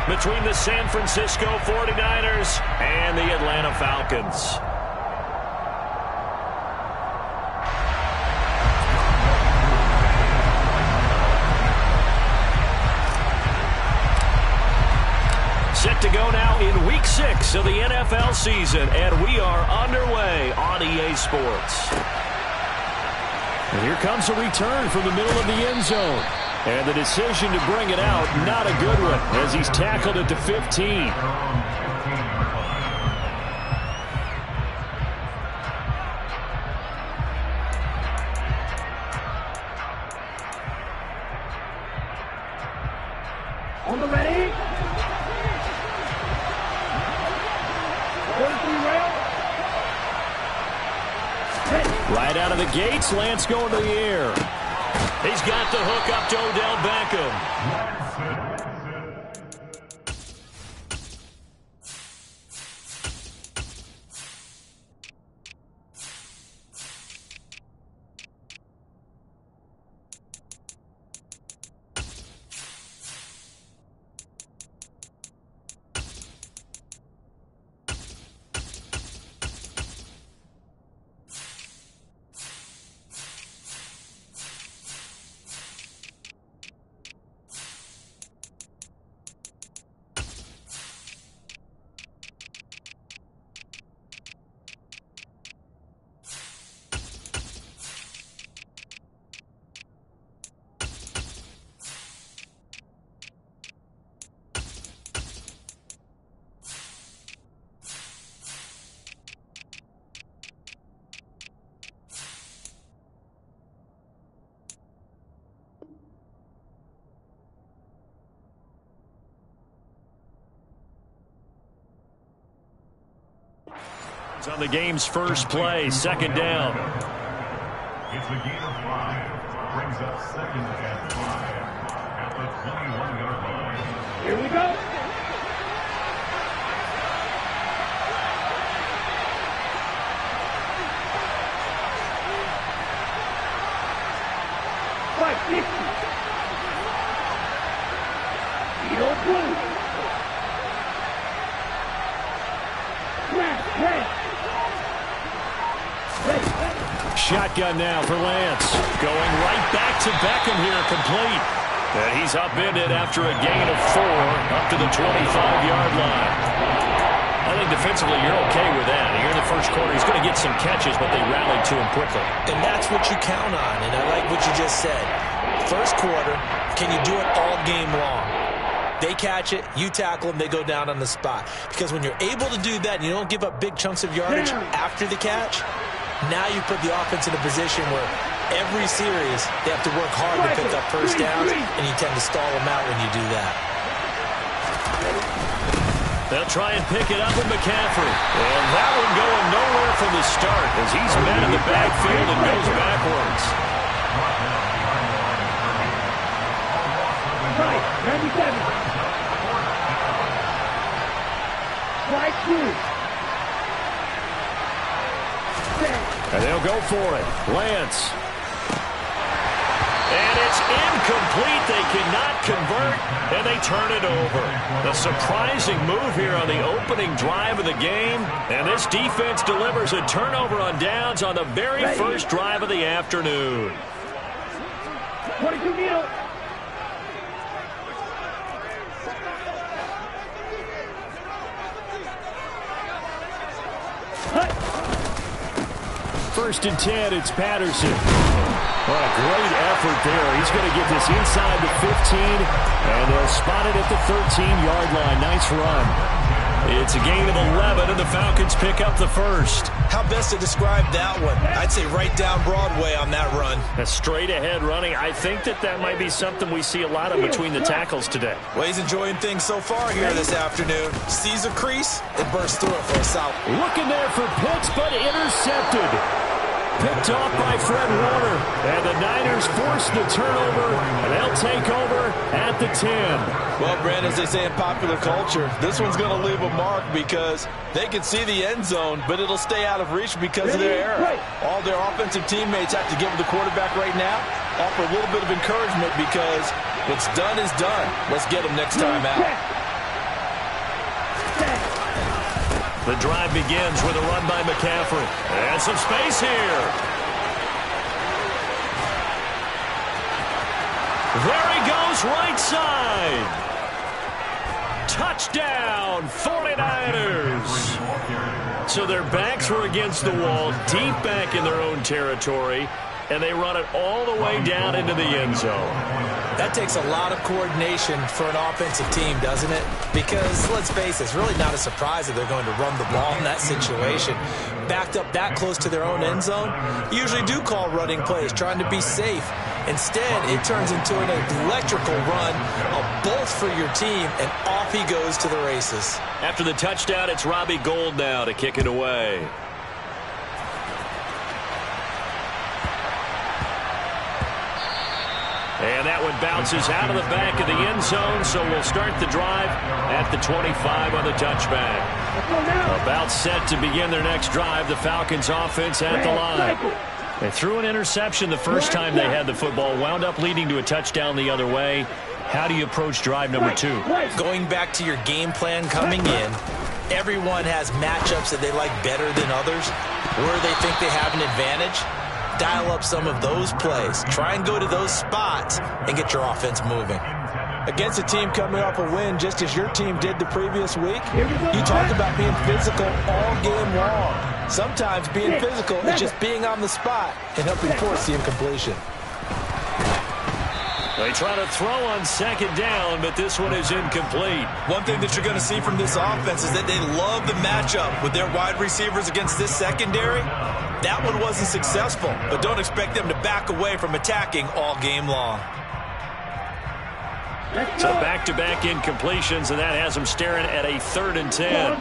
between the San Francisco 49ers and the Atlanta Falcons. Set to go now in Week 6 of the NFL season, and we are underway on EA Sports. And here comes a return from the middle of the end zone. And the decision to bring it out, not a good one, as he's tackled at the 15. On the ready. Right out of the gates, Lance going to the air. He's got the hook up to Odell Beckham. On the game's first play, second down. It's a gain of 5. Brings up 2nd and 5 at the 21-yard line. Here we go. Shotgun now for Lance. Going right back to Beckham here, complete. And he's upended after a gain of 4 up to the 25-yard line. I think defensively you're okay with that. Here in the first quarter, he's going to get some catches, but they rallied to him quickly. And that's what you count on, and I like what you just said. First quarter, can you do it all game long? They catch it, you tackle them, they go down on the spot. Because when you're able to do that and you don't give up big chunks of yardage after the catch, now you put the offense in a position where every series they have to work hard to pick up first downs, and you tend to stall them out when you do that. They'll try and pick it up with McCaffrey. And that one going nowhere from the start as he's met in the backfield and goes backwards. Right, 97. Strike 2. And they'll go for it. Lance. And it's incomplete. They cannot convert, and they turn it over. A surprising move here on the opening drive of the game. And this defense delivers a turnover on downs on the very first drive of the afternoon. 22 Neal. First and 10, it's Patterson. What a great effort there. He's going to get this inside the 15, and they'll spot it at the 13-yard line. Nice run. It's a gain of 11, and the Falcons pick up the first. How best to describe that one? I'd say right down Broadway on that run. A straight-ahead running. I think that might be something we see a lot of between the tackles today. Well, he's enjoying things so far here this afternoon. Sees a crease and bursts through it for a solid. Looking there for Pitts, but intercepted. Picked off by Fred Warner. And the Niners force the turnover, and they'll take over at the 10. Well, Brandon, as they say in popular culture, this one's going to leave a mark because they can see the end zone, but it'll stay out of reach because of their error. All their offensive teammates have to give the quarterback right now, offer a little bit of encouragement because what's done is done. Let's get them next time out. The drive begins with a run by McCaffrey. And some space here. There he goes, right side. Touchdown, 49ers. So their backs were against the wall, deep back in their own territory, and they run it all the way down into the end zone. That takes a lot of coordination for an offensive team, doesn't it? Because, let's face it, it's really not a surprise that they're going to run the ball in that situation. Backed up that close to their own end zone, usually do call running plays, trying to be safe. Instead, it turns into an electrical run, a bolt for your team, and off he goes to the races. After the touchdown, it's Robbie Gould now to kick it away. And that one bounces out of the back of the end zone, so we'll start the drive at the 25 on the touchback. About set to begin their next drive, the Falcons offense at the line. They threw an interception the first time they had the football, wound up leading to a touchdown the other way. How do you approach drive number 2? Going back to your game plan coming in, everyone has matchups that they like better than others, where they think they have an advantage. Dial up some of those plays. Try and go to those spots and get your offense moving. Against a team coming off a win, just as your team did the previous week, you talk about being physical all game long. Sometimes being physical is just being on the spot and helping force the incompletion. They try to throw on second down, but this one is incomplete. One thing that you're going to see from this offense is that they love the matchup with their wide receivers against this secondary. That one wasn't successful, but don't expect them to back away from attacking all game long. So back-to-back incompletions, and that has them staring at a 3rd and 10.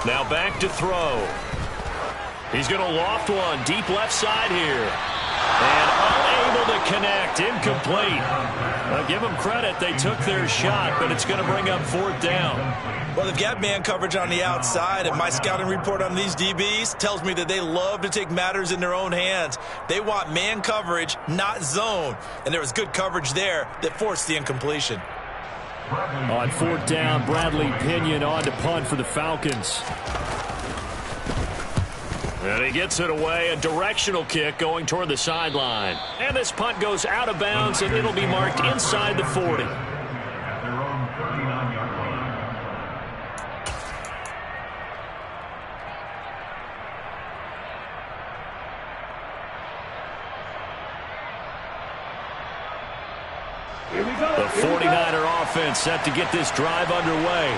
Now back to throw. He's going to loft one deep left side here. And unable to connect. Incomplete. I'll give them credit. They took their shot, but it's going to bring up 4th down. Well, they've got man coverage on the outside, and my scouting report on these DBs tells me that they love to take matters in their own hands. They want man coverage, not zone. And there was good coverage there that forced the incompletion. On 4th down, Bradley Pinion on to punt for the Falcons. And he gets it away, a directional kick going toward the sideline. And this punt goes out of bounds, and it'll be marked inside the 40. At their own 39-yard line. The 49er offense set to get this drive underway.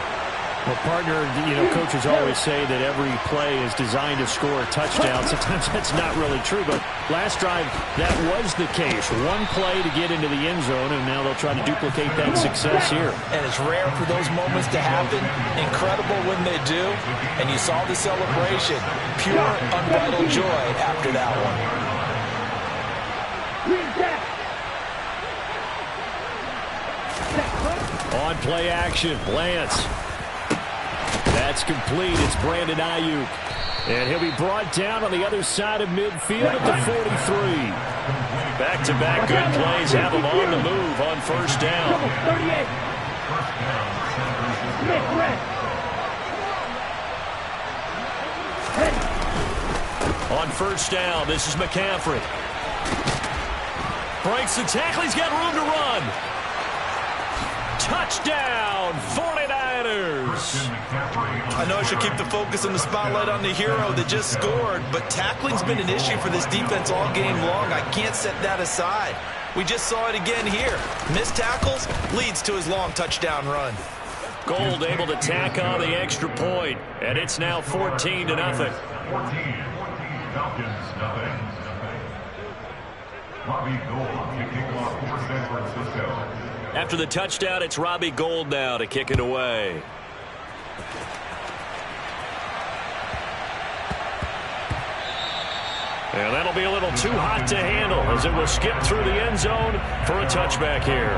Well, partner, coaches always say that every play is designed to score a touchdown. Sometimes that's not really true, but last drive, that was the case. One play to get into the end zone, and now they'll try to duplicate that success here. And it's rare for those moments to happen. Incredible when they do. And you saw the celebration. Pure, unbridled joy after that one. On play action, Lance. That's complete. It's Brandon Ayuk. And he'll be brought down on the other side of midfield at the 43. Back-to-back good plays have him on the move on 1st down. On 1st down, this is McCaffrey. Breaks the tackle. He's got room to run. Touchdown, 49ers. I know I should keep the focus and the spotlight on the hero that just scored, but tackling's been an issue for this defense all game long. I can't set that aside. We just saw it again here. Missed tackles leads to his long touchdown run. Gould able to tack on the extra point, and it's now 14-0. 14. Falcons, nothing. Robbie Gould kicking off for San Francisco. After the touchdown, it's Robbie Gould now to kick it away. And that'll be a little too hot to handle as it will skip through the end zone for a touchback here.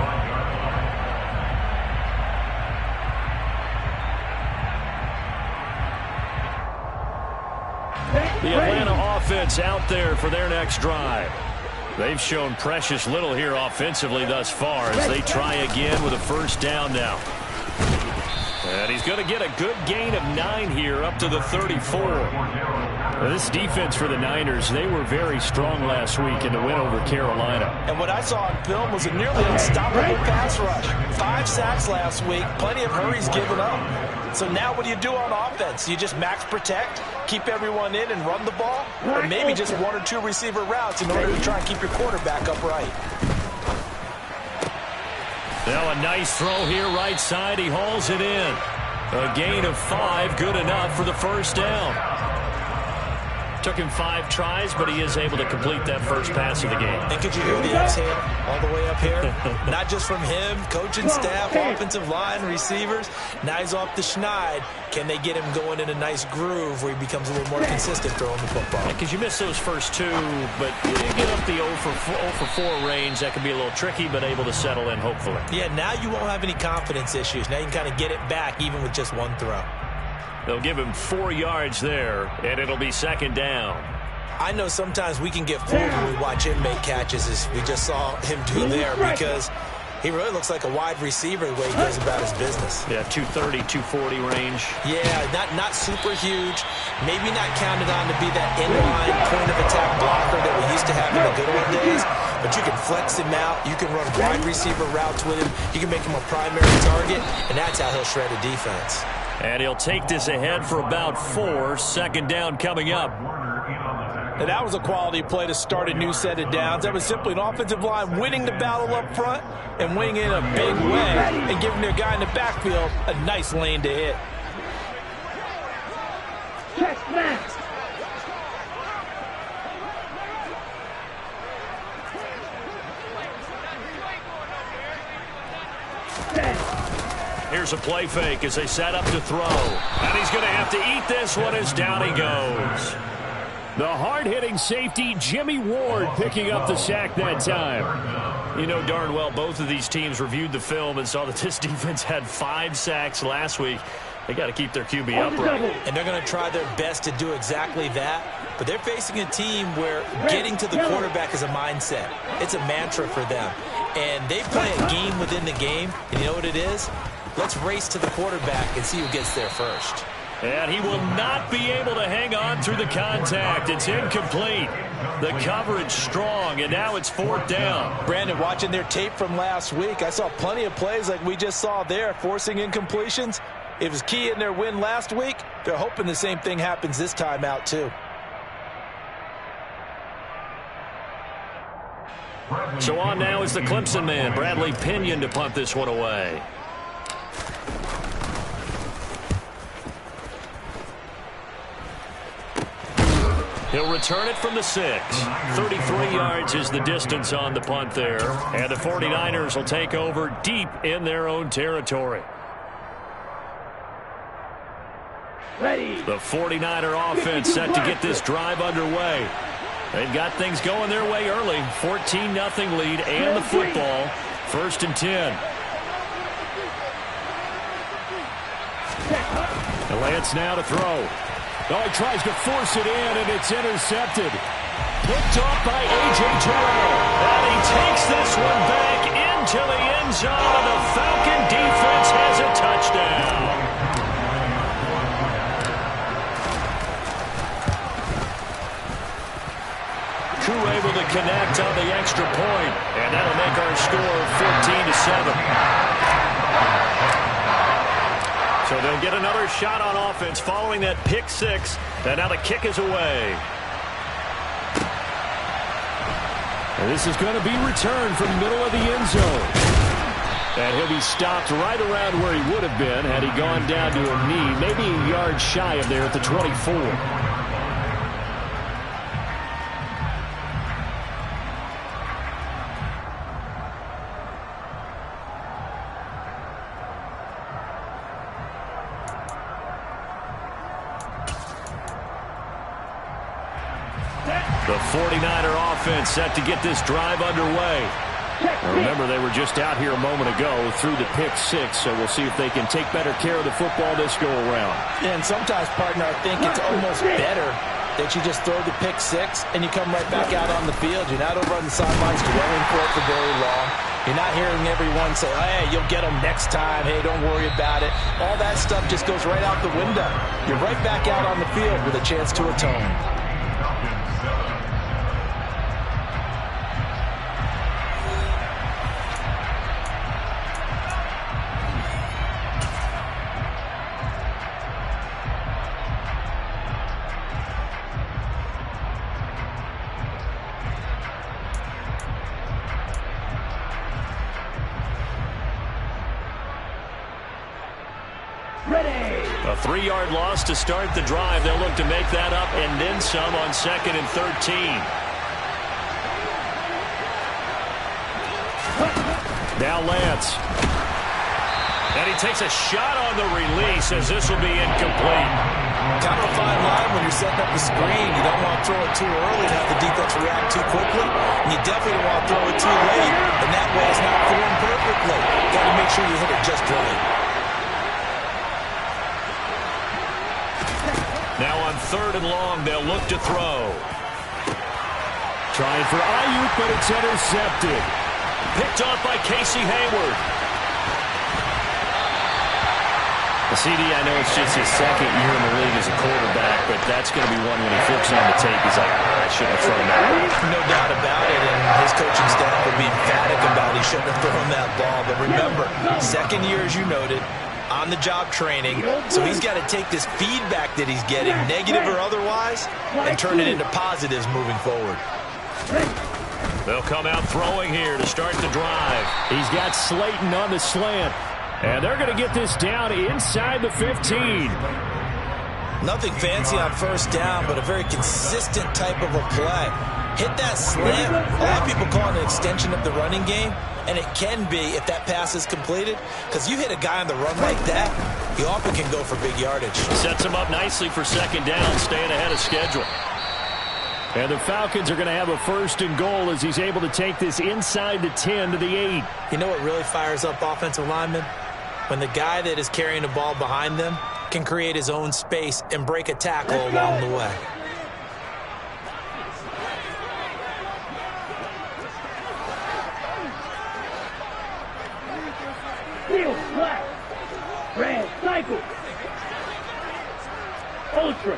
The Atlanta offense out there for their next drive. They've shown precious little here offensively thus far as they try again with a first down now. And he's going to get a good gain of 9 here up to the 34. This defense for the Niners, they were very strong last week in the win over Carolina. And what I saw on film was a nearly unstoppable pass rush. 5 sacks last week, plenty of hurries given up. So now what do you do on offense? You just max protect, keep everyone in and run the ball? Or maybe just 1 or 2 receiver routes in order to try and keep your quarterback upright? Now a nice throw here right side. He hauls it in. A gain of 5, good enough for the first down. Took him 5 tries, but he is able to complete that first pass of the game. And could you hear the exhale all the way up here? Not just from him, coaching staff, offensive line, receivers. Now he's off the schneid. Can they get him going in a nice groove where he becomes a little more consistent throwing the football? Because you miss those first 2, but you get up the 0 for 4 range. That can be a little tricky, but able to settle in, hopefully. Yeah, now you won't have any confidence issues. Now you can kind of get it back even with just 1 throw. They'll give him 4 yards there, and it'll be second down. I know sometimes we can get fooled when we watch him make catches, as we just saw him do there, because he really looks like a wide receiver the way he goes about his business. Yeah, 230, 240 range. Yeah, not super huge. Maybe not counted on to be that inline point-of-attack blocker that we used to have in the good old days, but you can flex him out. You can run wide receiver routes with him. You can make him a primary target, and that's how he'll shred a defense. And he'll take this ahead for about 4. Second down coming up. And that was a quality play to start a new set of downs. That was simply an offensive line winning the battle up front and winning in a big way and giving their guy in the backfield a nice lane to hit. Check max. Here's a play fake as they set up to throw. And he's going to have to eat this one as down he goes. The hard-hitting safety, Jimmy Ward, picking up the sack that time. You know darn well both of these teams reviewed the film and saw that this defense had 5 sacks last week. They got to keep their QB upright. And they're going to try their best to do exactly that. But they're facing a team where getting to the quarterback is a mindset. It's a mantra for them. And they play a game within the game. And you know what it is? Let's race to the quarterback and see who gets there first. And he will not be able to hang on through the contact. It's incomplete. The coverage strong, and now it's 4th down. Brandon, watching their tape from last week, I saw plenty of plays like we just saw there, forcing incompletions. It was key in their win last week. They're hoping the same thing happens this time out, too. So on now is the Clemson man, Bradley Pinion, to punt this one away. He'll return it from the 6. 33 yards is the distance on the punt there. And the 49ers will take over deep in their own territory. Ready. The 49er offense set to get this drive underway. They've got things going their way early. 14-0 lead and the football. 1st and 10. And Lance now to throw. Oh, he tries to force it in, and it's intercepted. Picked off by A.J. Terrell. And he takes this one back into the end zone, and the Falcon defense has a touchdown. Crew able to connect on the extra point, and that'll make our score 14-7. So they'll get another shot on offense following that pick 6, and now the kick is away. And this is going to be returned from the middle of the end zone. And he'll be stopped right around where he would have been had he gone down to a knee, maybe a yard shy of there at the 24. The 49er offense set to get this drive underway. Now remember, they were just out here a moment ago through the pick 6, so we'll see if they can take better care of the football this go around. And sometimes, partner, I think it's almost better that you just throw the pick six and you come right back out on the field. You're not over on the sidelines dwelling for it for very long. You're not hearing everyone say, hey, you'll get them next time. Hey, don't worry about it. All that stuff just goes right out the window. You're right back out on the field with a chance to atone. A 3-yard loss to start the drive. They'll look to make that up and then some on 2nd and 13. Now Lance. And he takes a shot on the release as this will be incomplete. Kind of a fine line when you're setting up the screen. You don't want to throw it too early and have the defense react too quickly. And you definitely don't want to throw it too late. And that way it's not formed perfectly. Got to make sure you hit it just right. Now on 3rd and long, they'll look to throw. Trying for Ayuk, but it's intercepted. Picked off by Casey Hayward. CD, I know it's just his 2nd year in the league as a quarterback, but that's going to be one when he flips on the tape. He's like, I shouldn't have thrown that. No doubt about it, and his coaching staff will be emphatic about he shouldn't have thrown that ball. But remember, 2nd year, as you noted, on-the-job training, so he's got to take this feedback that he's getting, negative or otherwise, and turn it into positives moving forward. They'll come out throwing here to start the drive. He's got Slayton on the slant, and they're going to get this down inside the 15. Nothing fancy on 1st down, but a very consistent type of a play. Hit that slant. A lot of people call it an extension of the running game. And it can be if that pass is completed, because you hit a guy on the run like that, he often can go for big yardage. Sets him up nicely for 2nd down, staying ahead of schedule. And the Falcons are going to have a 1st and goal as he's able to take this inside the 10 to the 8. You know what really fires up offensive linemen? When the guy that is carrying the ball behind them can create his own space and break a tackle along the way. Red cycle. Ultra.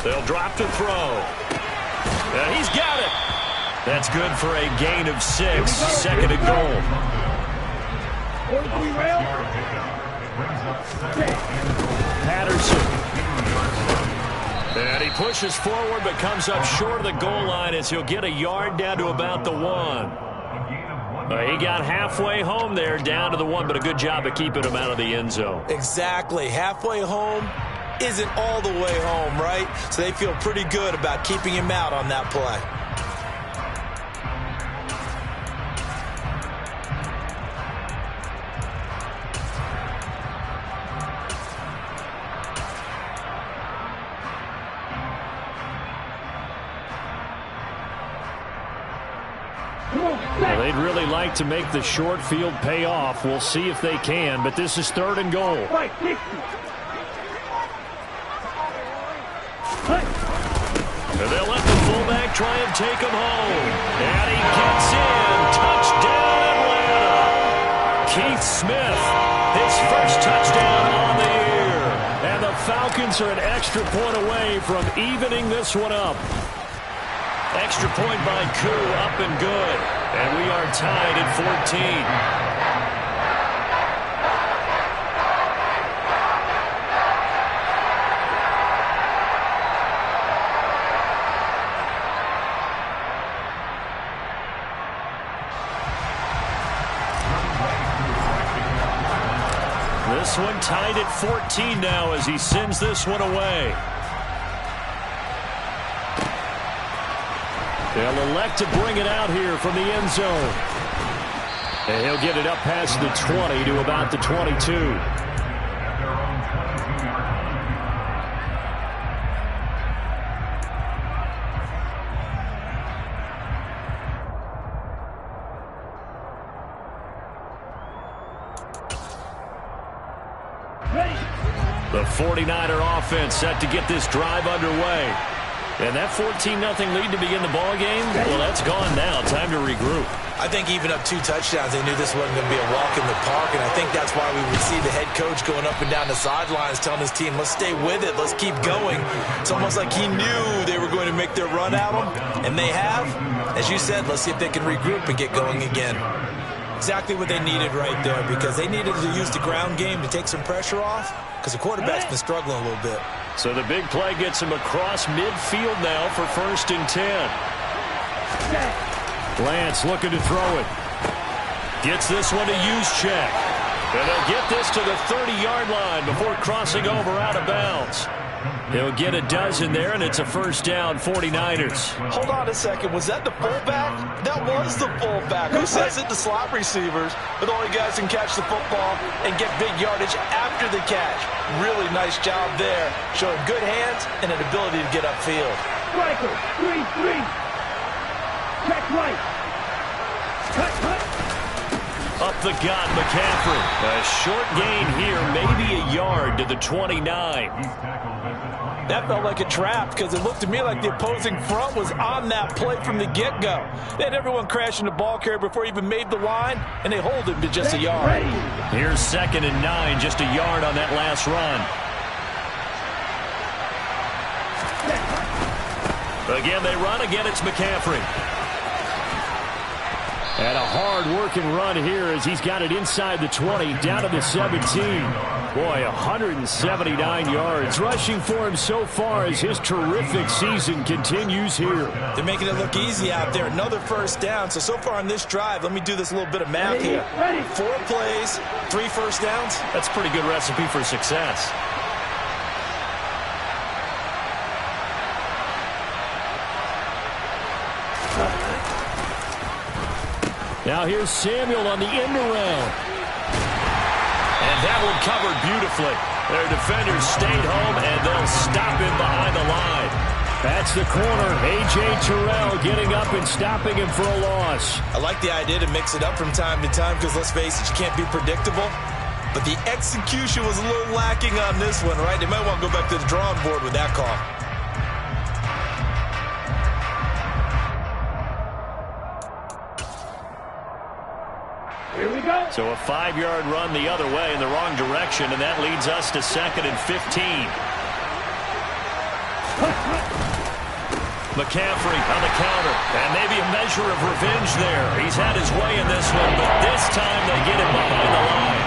They'll drop to throw. And he's got it. That's good for a gain of 6. 2nd and goal. Patterson. And he pushes forward but comes up short of the goal line as he'll get a yard down to about the 1. He got halfway home there, down to the 1, but a good job of keeping him out of the end zone. Exactly. Halfway home isn't all the way home, right? So they feel pretty good about keeping him out on that play. Well, they'd really like to make the short field pay off. We'll see if they can, but this is 3rd and goal. And they'll let the fullback try and take him home. And he gets in. Touchdown, Atlanta. Keith Smith, his 1st touchdown on the year. And the Falcons are an extra point away from evening this one up. Extra point by Koo, up and good. And we are tied at 14. This one tied at 14 now as he sends this one away. They'll elect to bring it out here from the end zone. And he'll get it up past the 20 to about the 22. The 49er offense set to get this drive underway. And that 14-0 lead to begin the ball game, well, that's gone now. Time to regroup. I think even up 2 touchdowns, they knew this wasn't going to be a walk in the park, and I think that's why we would see the head coach going up and down the sidelines telling his team, let's stay with it, let's keep going. It's almost like he knew they were going to make their run at him, and they have. As you said, let's see if they can regroup and get going again. Exactly what they needed right there, because they needed to use the ground game to take some pressure off, because the quarterback's been struggling a little bit. So the big play gets him across midfield now for 1st and 10. Lance looking to throw it. Gets this one to Juszczyk. And they'll get this to the 30-yard line before crossing over out of bounds. They'll get a dozen there, and it's a 1st down, 49ers. Hold on a second. Was that the fullback? That was the fullback. Who says it to slot receivers? But the only guys can catch the football and get big yardage after the catch. Really nice job there. Showing good hands and an ability to get upfield. Striker, 3-3. Check right. Cut. Up the gut, McCaffrey. A short gain here, maybe a yard to the 29. That felt like a trap because it looked to me like the opposing front was on that play from the get-go. They had everyone crashing the ball carrier before he even made the line, and they hold him to just a yard. Here's 2nd and 9, just a yard on that last run. Again, they run. Again, it's McCaffrey. And a hard-working run here as he's got it inside the 20, down to the 17. Boy, 179 yards. Rushing for him so far as his terrific season continues here. They're making it look easy out there. Another 1st down. So far on this drive, let me do this little bit of math here. 4 plays, 3 1st downs. That's a pretty good recipe for success. Now here's Samuel on the end around. And that one covered beautifully. Their defenders stayed home, and they'll stop him behind the line. That's the corner. A.J. Terrell getting up and stopping him for a loss. I like the idea to mix it up from time to time because, let's face it, you can't be predictable. But the execution was a little lacking on this one, right? They might want to go back to the drawing board with that call. Here we go. So a 5-yard run the other way in the wrong direction, and that leads us to 2nd and 15. McCaffrey on the counter, and maybe a measure of revenge there. He's had his way in this one, but this time they get him behind the line.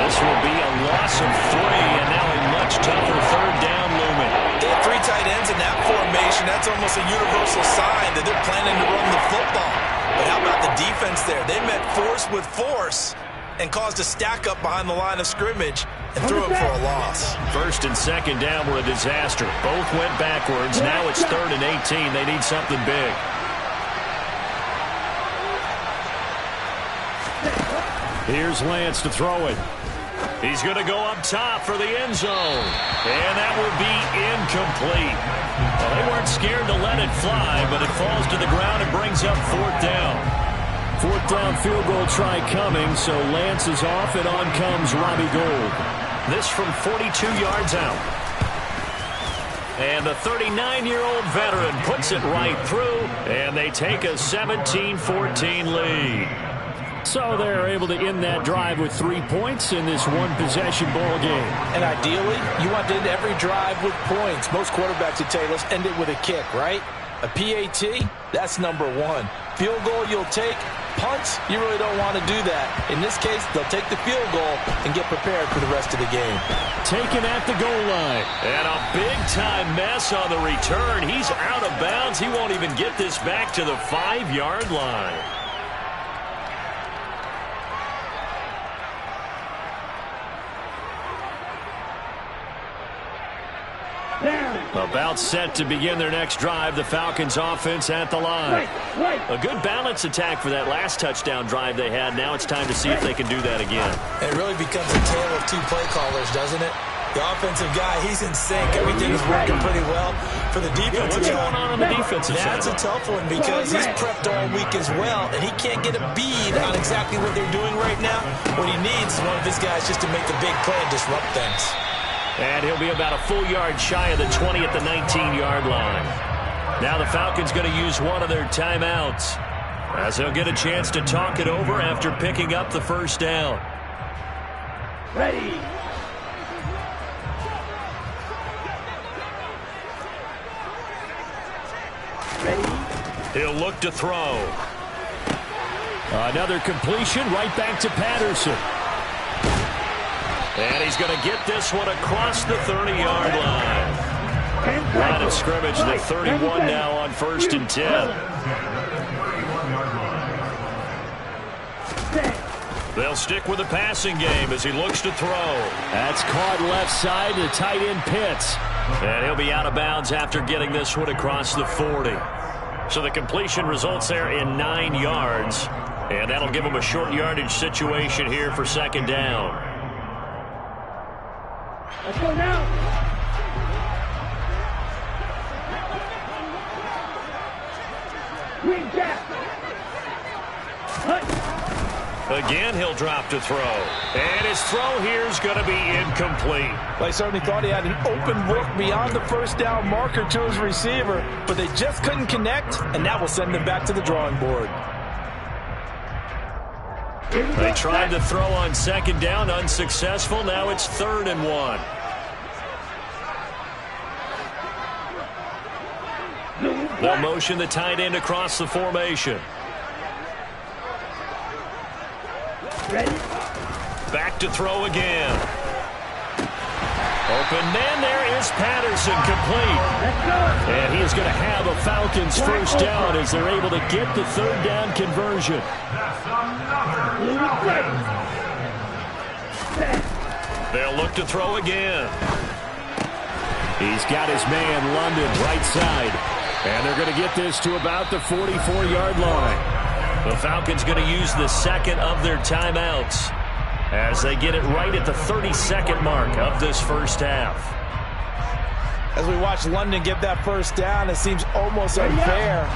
This will be a loss of 3, and now a much tougher 3rd down looming. They have 3 tight ends in that formation. That's almost a universal sign that they're planning to run the football. But how about the defense there? They met force with force and caused a stack up behind the line of scrimmage and threw it for a loss. 1st and 2nd down were a disaster. Both went backwards. Now it's 3rd and 18. They need something big. Here's Lance to throw it. He's going to go up top for the end zone. And that will be incomplete. Well, they weren't scared to let it fly, but it falls to the ground and brings up 4th down. 4th down field goal try coming, so Lance is off, and on comes Robbie Gould. This from 42 yards out. And the 39-year-old veteran puts it right through, and they take a 17-14 lead. So they're able to end that drive with 3 points in this one-possession ball game. And ideally, you want to end every drive with points. Most quarterbacks would tell you, let's end it with a kick, right? A PAT, that's number 1. Field goal you'll take. Punts, you really don't want to do that. In this case, they'll take the field goal and get prepared for the rest of the game. Taken at the goal line. And a big-time mess on the return. He's out of bounds. He won't even get this back to the 5-yard line. About set to begin their next drive, the Falcons offense at the line. A good balance attack for that last touchdown drive they had. Now it's time to see if they can do that again. It really becomes a tale of 2 play callers, doesn't it? The offensive guy, he's in sync. Everything is working pretty well. For the defensive guy, what's going on the defensive side? That's a tough one because he's prepped all week as well, and he can't get a bead on exactly what they're doing right now. What he needs is one of his guys just to make a big play and disrupt things. And he'll be about a full yard shy of the 20 at the 19-yard line. Now the Falcons going to use one of their timeouts, as they'll get a chance to talk it over after picking up the first down. Ready. He'll look to throw. Another completion right back to Patterson. And he's going to get this one across the 30-yard line. Line of scrimmage, the 31 now on 1st and 10. They'll stick with the passing game as he looks to throw. That's caught left side to tight end Pitts. And he'll be out of bounds after getting this one across the 40. So the completion results there in 9 yards. And that'll give him a short yardage situation here for 2nd down. Let's go now. Green Jack. Again, he'll drop to throw. And his throw here is going to be incomplete. They certainly thought he had an open look beyond the first down marker to his receiver, but they just couldn't connect, and that will send them back to the drawing board. They tried to throw on 2nd down, unsuccessful. Now it's 3rd and 1. They'll motion the tight end across the formation. Ready. Back to throw again. Open man, there is Patterson, complete. Let's go. And he is going to have a Falcons first down as they're able to get the 3rd down conversion. They'll look to throw again. He's got his man, London, right side. And they're going to get this to about the 44-yard line. The Falcons going to use the 2nd of their timeouts as they get it right at the 32nd mark of this first half. As we watch London get that first down, it seems almost unfair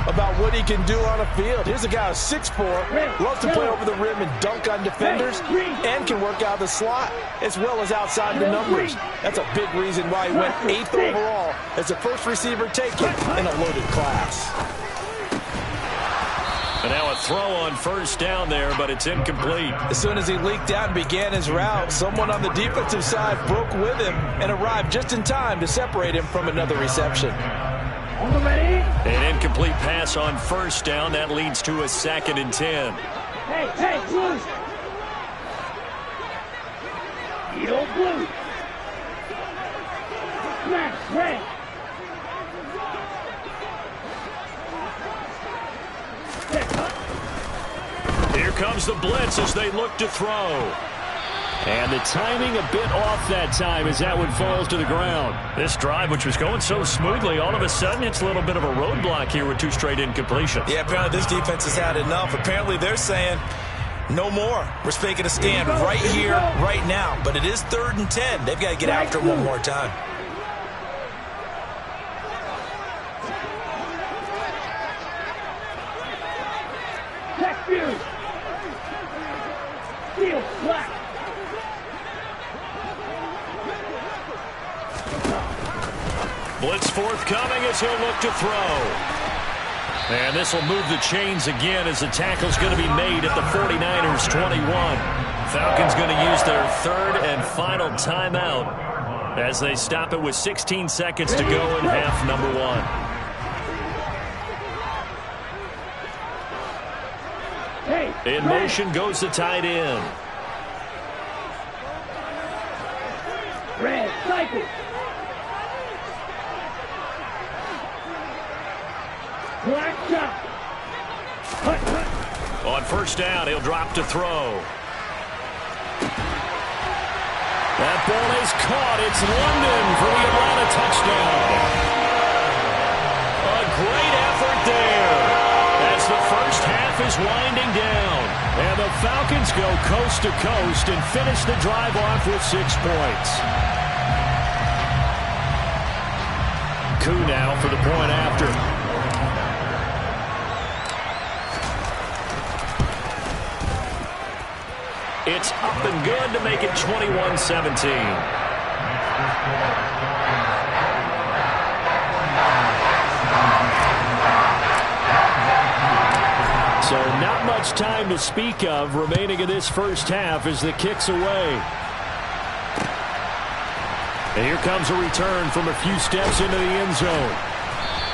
about what he can do on a field. Here's a guy who's 6'4", loves to play over the rim and dunk on defenders, and can work out the slot as well as outside the numbers. That's a big reason why he went 8th overall as the first receiver taken in a loaded class. And now a throw on 1st down there, but it's incomplete. As soon as he leaked out and began his route, someone on the defensive side broke with him and arrived just in time to separate him from another reception. On the ready. An incomplete pass on 1st down. That leads to a 2nd and 10. Hey, blue. Yellow blue. Smash, red. Here comes the blitz as they look to throw. And the timing a bit off that time as that one falls to the ground. This drive, which was going so smoothly, all of a sudden it's a little bit of a roadblock here with 2 straight incompletions. Yeah, apparently this defense has had enough. Apparently they're saying no more. We're making a stand right here, right now. But it is 3rd and 10. They've got to get after it one more time. Check view. Steel black. Blitz forthcoming as he'll look to throw. And this will move the chains again as the tackle's going to be made at the 49ers 21. Falcons going to use their 3rd and final timeout as they stop it with 16 seconds to go in half number 1. In motion goes the tight end. Red cycle. Black shot. On 1st down, he'll drop to throw. That ball is caught. It's London for the Atlanta touchdown. A great effort there as the first half is winding down. And the Falcons go coast to coast and finish the drive off with 6 points. Koo now for the point after. It's up and good to make it 21-17. much time to speak of remaining in this first half as the kick's away. And here comes a return from a few steps into the end zone.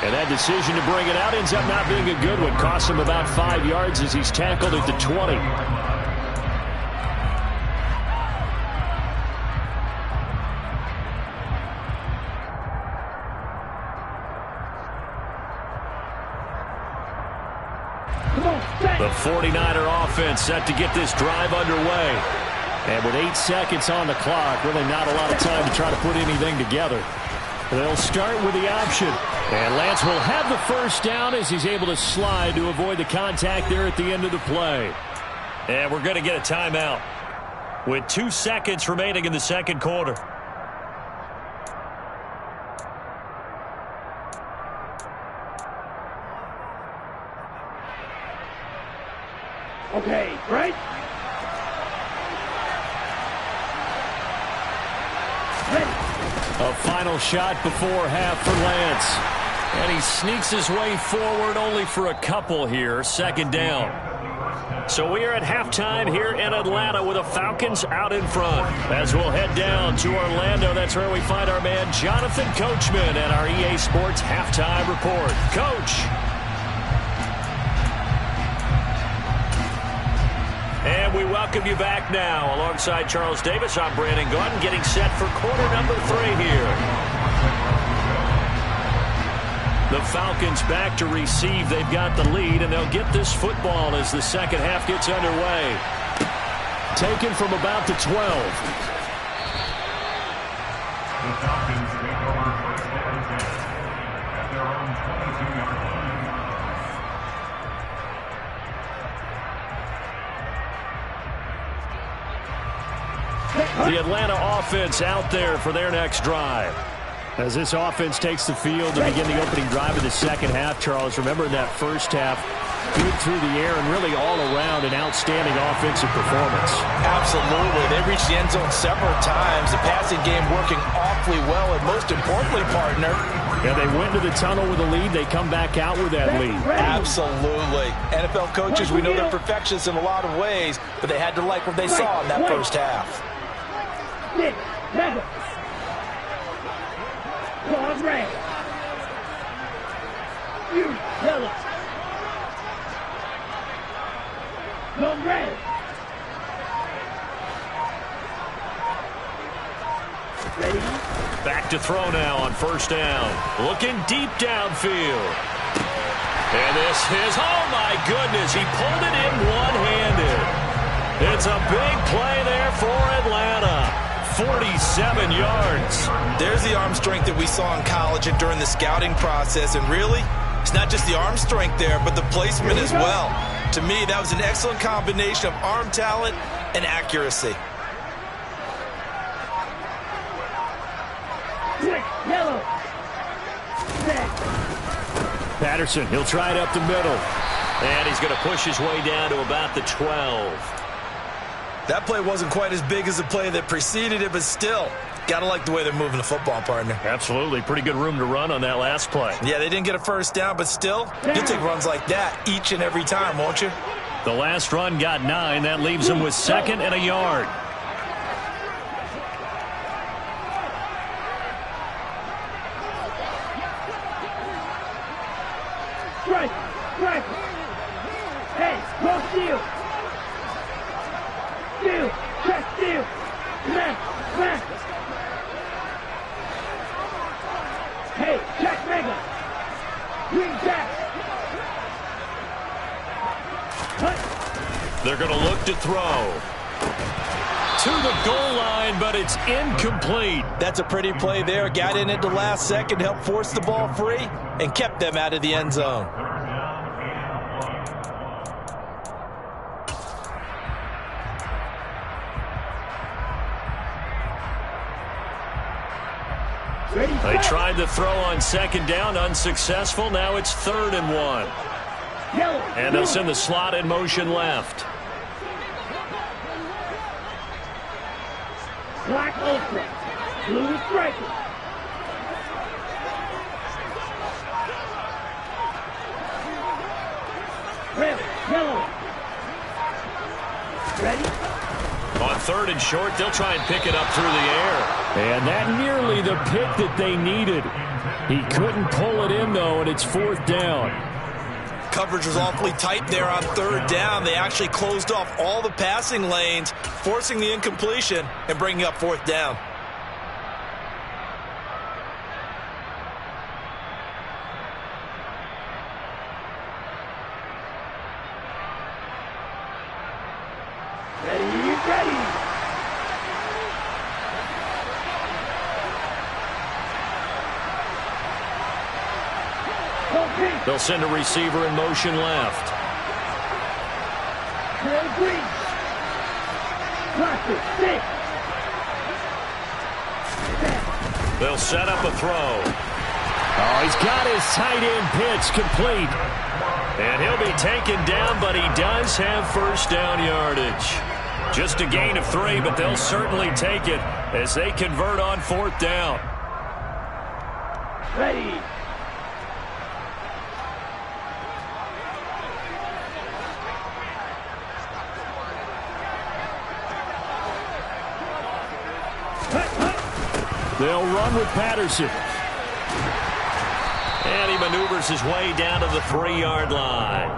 And that decision to bring it out ends up not being a good one. Costs him about 5 yards as he's tackled at the 20. The 49er offense set to get this drive underway. And with 8 seconds on the clock, really not a lot of time to try to put anything together. They'll start with the option. And Lance will have the first down as he's able to slide to avoid the contact there at the end of the play. And we're going to get a timeout with 2 seconds remaining in the second quarter. Okay, right? A final shot before half for Lance. And he sneaks his way forward only for a couple here. Second down. So we are at halftime here in Atlanta with the Falcons out in front. As we'll head down to Orlando, that's where we find our man Jonathan Coachman at our EA Sports Halftime Report. Coach. And we welcome you back now. Alongside Charles Davis, I'm Brandon Gaudin, getting set for quarter number 3 here. The Falcons back to receive. They've got the lead, and they'll get this football as the second half gets underway. Taken from about the 12. The Falcons take over first and 10 at their own 22-yard line. The Atlanta offense out there for their next drive. As this offense takes the field to begin the opening drive of the second half, Charles, remember in that first half, good through the air and really all around an outstanding offensive performance. Absolutely. They reached the end zone several times. The passing game working awfully well, and most importantly, partner, yeah, they went to the tunnel with a lead. They come back out with that lead. Absolutely. NFL coaches, we know they're perfectionists in a lot of ways, but they had to like what they saw in that first half. 6, 7. Claws red. You yellow. No red. Ready? Back to throw now on first down. Looking deep downfield. And this is, oh my goodness, he pulled it in one-handed. It's a big play there for Atlanta. 47 yards. There's the arm strength that we saw in college and during the scouting process. And really, it's not just the arm strength there, but the placement as well. To me, that was an excellent combination of arm talent and accuracy. Yellow. Red. Patterson, he'll try it up the middle. And he's going to push his way down to about the 12. That play wasn't quite as big as the play that preceded it, but still, got to like the way they're moving the football, partner. Absolutely. Pretty good room to run on that last play. Yeah, they didn't get a first down, but still, you'll take runs like that each and every time, won't you? The last run got 9. That leaves him with 2nd and a yard. Strike. Strike. Hey, go steal. Steal. Check steal. Left. Left. Hey, check mega. Green jack. Cut. They're going to look to throw. To the goal line, but it's incomplete. That's a pretty play there. Got in at the last second, helped force the ball free, and kept them out of the end zone. They tried to throw on second down, unsuccessful. Now it's 3rd and 1. And they'll send the slot in motion left. Black ultra. Blue striker. Red, yellow. 3rd and short. They'll try and pick it up through the air. And that nearly the pick that they needed. He couldn't pull it in, though, and it's 4th down. Coverage was awfully tight there on 3rd down. They actually closed off all the passing lanes, forcing the incompletion and bringing up 4th down. They'll send a receiver in motion left. They'll set up a throw. Oh, he's got his tight end pitch complete. And he'll be taken down, but he does have 1st down yardage. Just a gain of 3, but they'll certainly take it as they convert on 4th down. Ready. They'll run with Patterson. And he maneuvers his way down to the 3-yard line.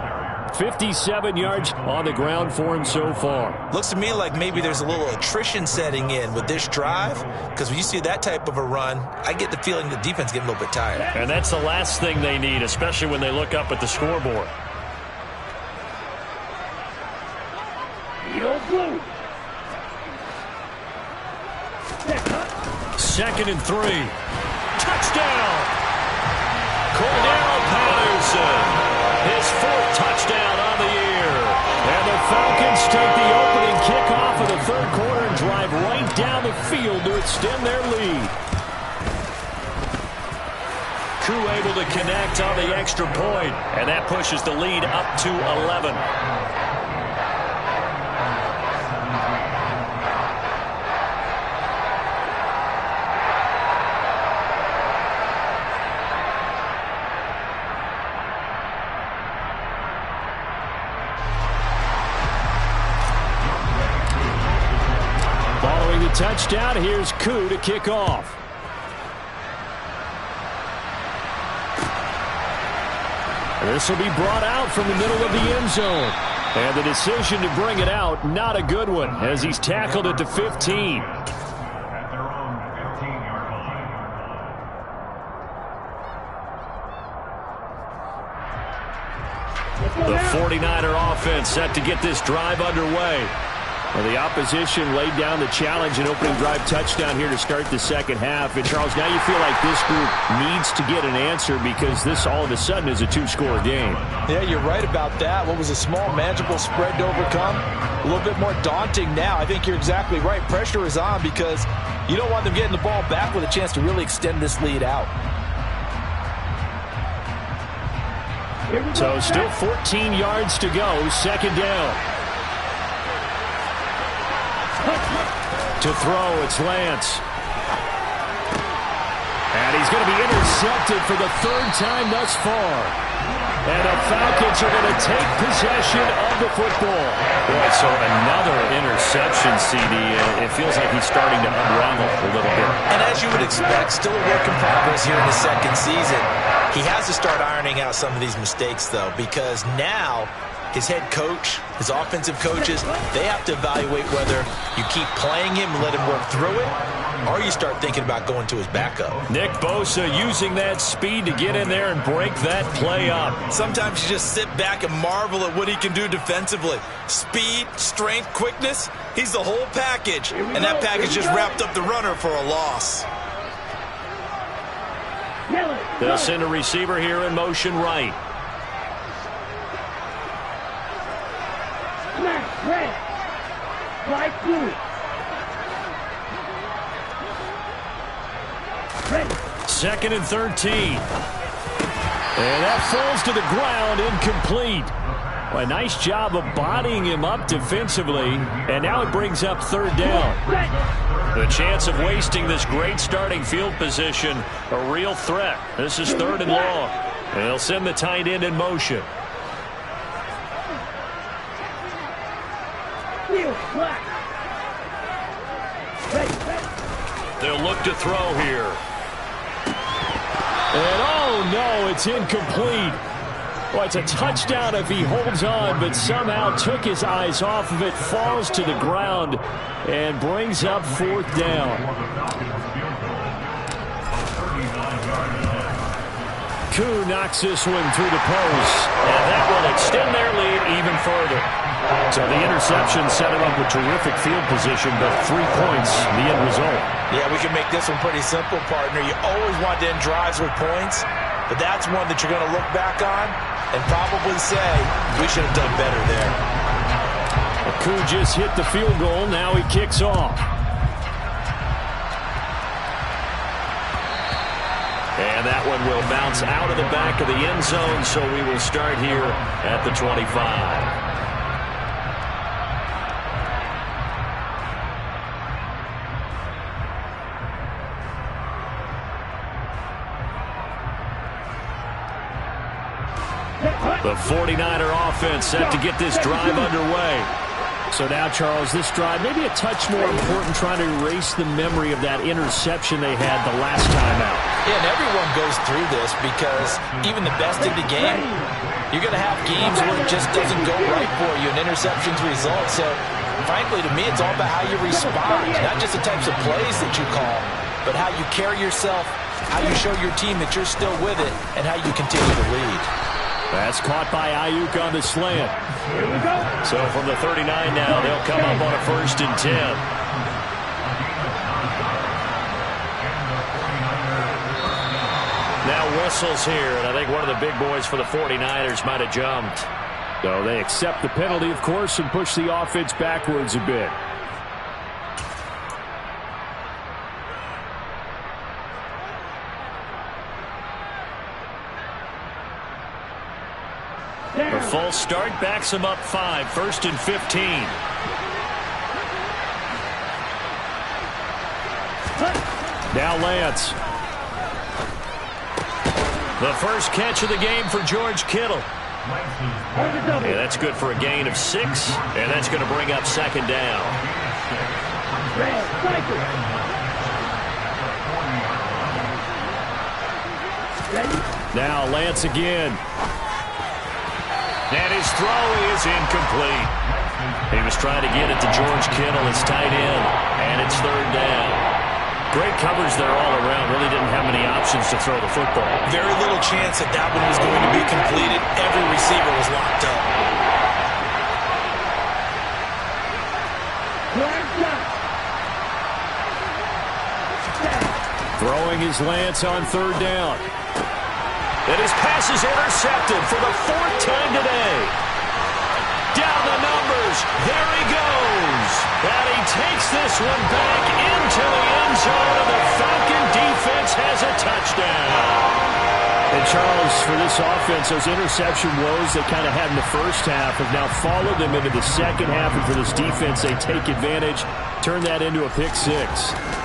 57 yards on the ground for him so far. Looks to me like maybe there's a little attrition setting in with this drive, because when you see that type of a run, I get the feeling the defense getting a little bit tired. And that's the last thing they need, especially when they look up at the scoreboard. Blue. 2nd and 3. Touchdown! Cordell Patterson. His 4th touchdown on the year. And the Falcons take the opening kickoff of the 3rd quarter and drive right down the field to extend their lead. Crew able to connect on the extra point, and that pushes the lead up to 11. Touchdown. Here's Koo to kick off. This will be brought out from the middle of the end zone. And the decision to bring it out, not a good one, as he's tackled at the 15. At their own 15-yard line. The 49er offense set to get this drive underway. Well, the opposition laid down the challenge and opening drive touchdown here to start the 2nd half. And, Charles, now you feel like this group needs to get an answer because this all of a sudden is a 2-score game. Yeah, you're right about that. What was a small, manageable spread to overcome, a little bit more daunting now. I think you're exactly right. Pressure is on because you don't want them getting the ball back with a chance to really extend this lead out. So still 14 yards to go, 2nd down. To throw, it's Lance. And he's going to be intercepted for the 3rd time thus far. And the Falcons are going to take possession of the football. Boy, so another interception, CD. It feels like he's starting to unravel a little bit. And as you would expect, still a work in progress here in the 2nd season. He has to start ironing out some of these mistakes, though, because now his head coach, his offensive coaches, they have to evaluate whether you keep playing him and let him work through it, or you start thinking about going to his backup. Nick Bosa using that speed to get in there and break that play up. Sometimes you just sit back and marvel at what he can do defensively. Speed, strength, quickness, he's the whole package. And that package just wrapped up the runner for a loss. They'll send a receiver here in motion right. Red, light blue. Ready. 2nd and 13. And that falls to the ground, incomplete. Well, a nice job of bodying him up defensively, and now it brings up 3rd down. The chance of wasting this great starting field position, a real threat. This is 3rd and long. And they'll send the tight end in motion. they'll look to throw here. And oh no, it's incomplete. Well, it's a touchdown if he holds on, but somehow took his eyes off of it, falls to the ground, and brings up 4th down. Koo knocks this one through the post, and that will extend their lead even further. So the interception set him up with terrific field position, but 3 points, the end result. Yeah, we can make this one pretty simple, partner. You always want to end drives with points, but that's one that you're going to look back on and probably say, we should have done better there. Koo just hit the field goal. Now he kicks off. And that one will bounce out of the back of the end zone, so we will start here at the 25. The 49er offense set to get this drive underway. So now, Charles, this drive maybe a touch more important, trying to erase the memory of that interception they had the last time out. Yeah, and everyone goes through this because even the best in the game, you're going to have games where it just doesn't go right for you, and interceptions result. So, frankly, to me, it's all about how you respond, not just the types of plays that you call, but how you carry yourself, how you show your team that you're still with it, and how you continue to lead. That's caught by Ayuk on the slant. Here we go. So from the 39 now, they'll come up on a 1st and 10. Now whistles here, and I think one of the big boys for the 49ers might have jumped. So they accept the penalty, of course, and push the offense backwards a bit. The full start backs him up 5, 1st and 15. Now Lance. The first catch of the game for George Kittle. Yeah, that's good for a gain of 6, and that's going to bring up 2nd down. Now Lance again. And his throw is incomplete. He was trying to get it to George Kittle, his tight end, and it's 3rd down. Great coverage there all around. Really didn't have many options to throw the football. Very little chance that that one was going to be completed. Every receiver was locked up. Throwing his Lance on 3rd down. And his pass is intercepted for the 4th time today. Down the numbers. There he goes. And he takes this one back into the end zone, and the Falcon defense has a touchdown. And Charles, for this offense, those interception woes they kind of had in the first half have now followed them into the second half, and for this defense, they take advantage, turn that into a pick 6.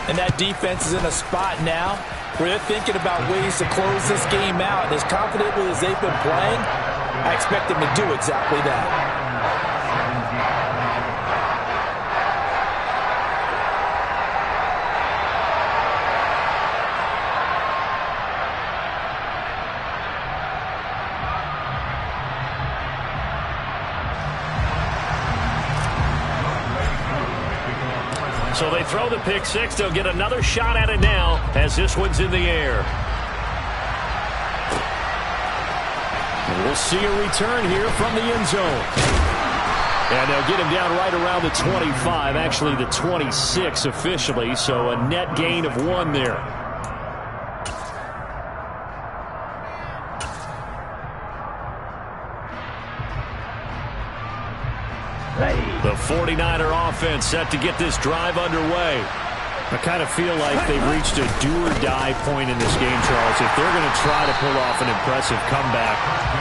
And that defense is in a spot now where they're thinking about ways to close this game out. And as confidently as they've been playing, I expect them to do exactly that. So they throw the pick 6. They'll get another shot at it now as this one's in the air. And we'll see a return here from the end zone. And they'll get him down right around the 25, actually the 26 officially, so a net gain of 1 there. The 49er offense set to get this drive underway. I kind of feel like they've reached a do-or-die point in this game, Charles. If they're going to try to pull off an impressive comeback,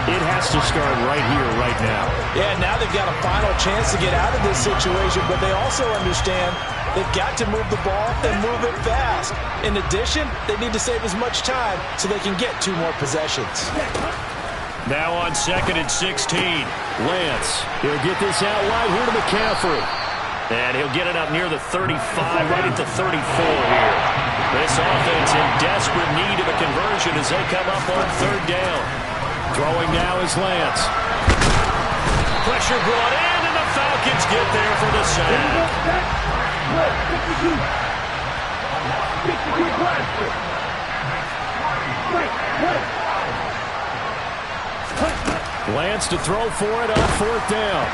it has to start right here, right now. Yeah, now they've got a final chance to get out of this situation, but they also understand they've got to move the ball and move it fast. In addition, they need to save as much time so they can get 2 more possessions. Now on 2nd and 16. Lance, he'll get this out wide here to McCaffrey. And he'll get it up near the 35, right at the 34 here. This offense in desperate need of a conversion as they come up on third down. Throwing now is Lance. Pressure brought in, and the Falcons get there for the sack. Lance to throw for it on fourth down.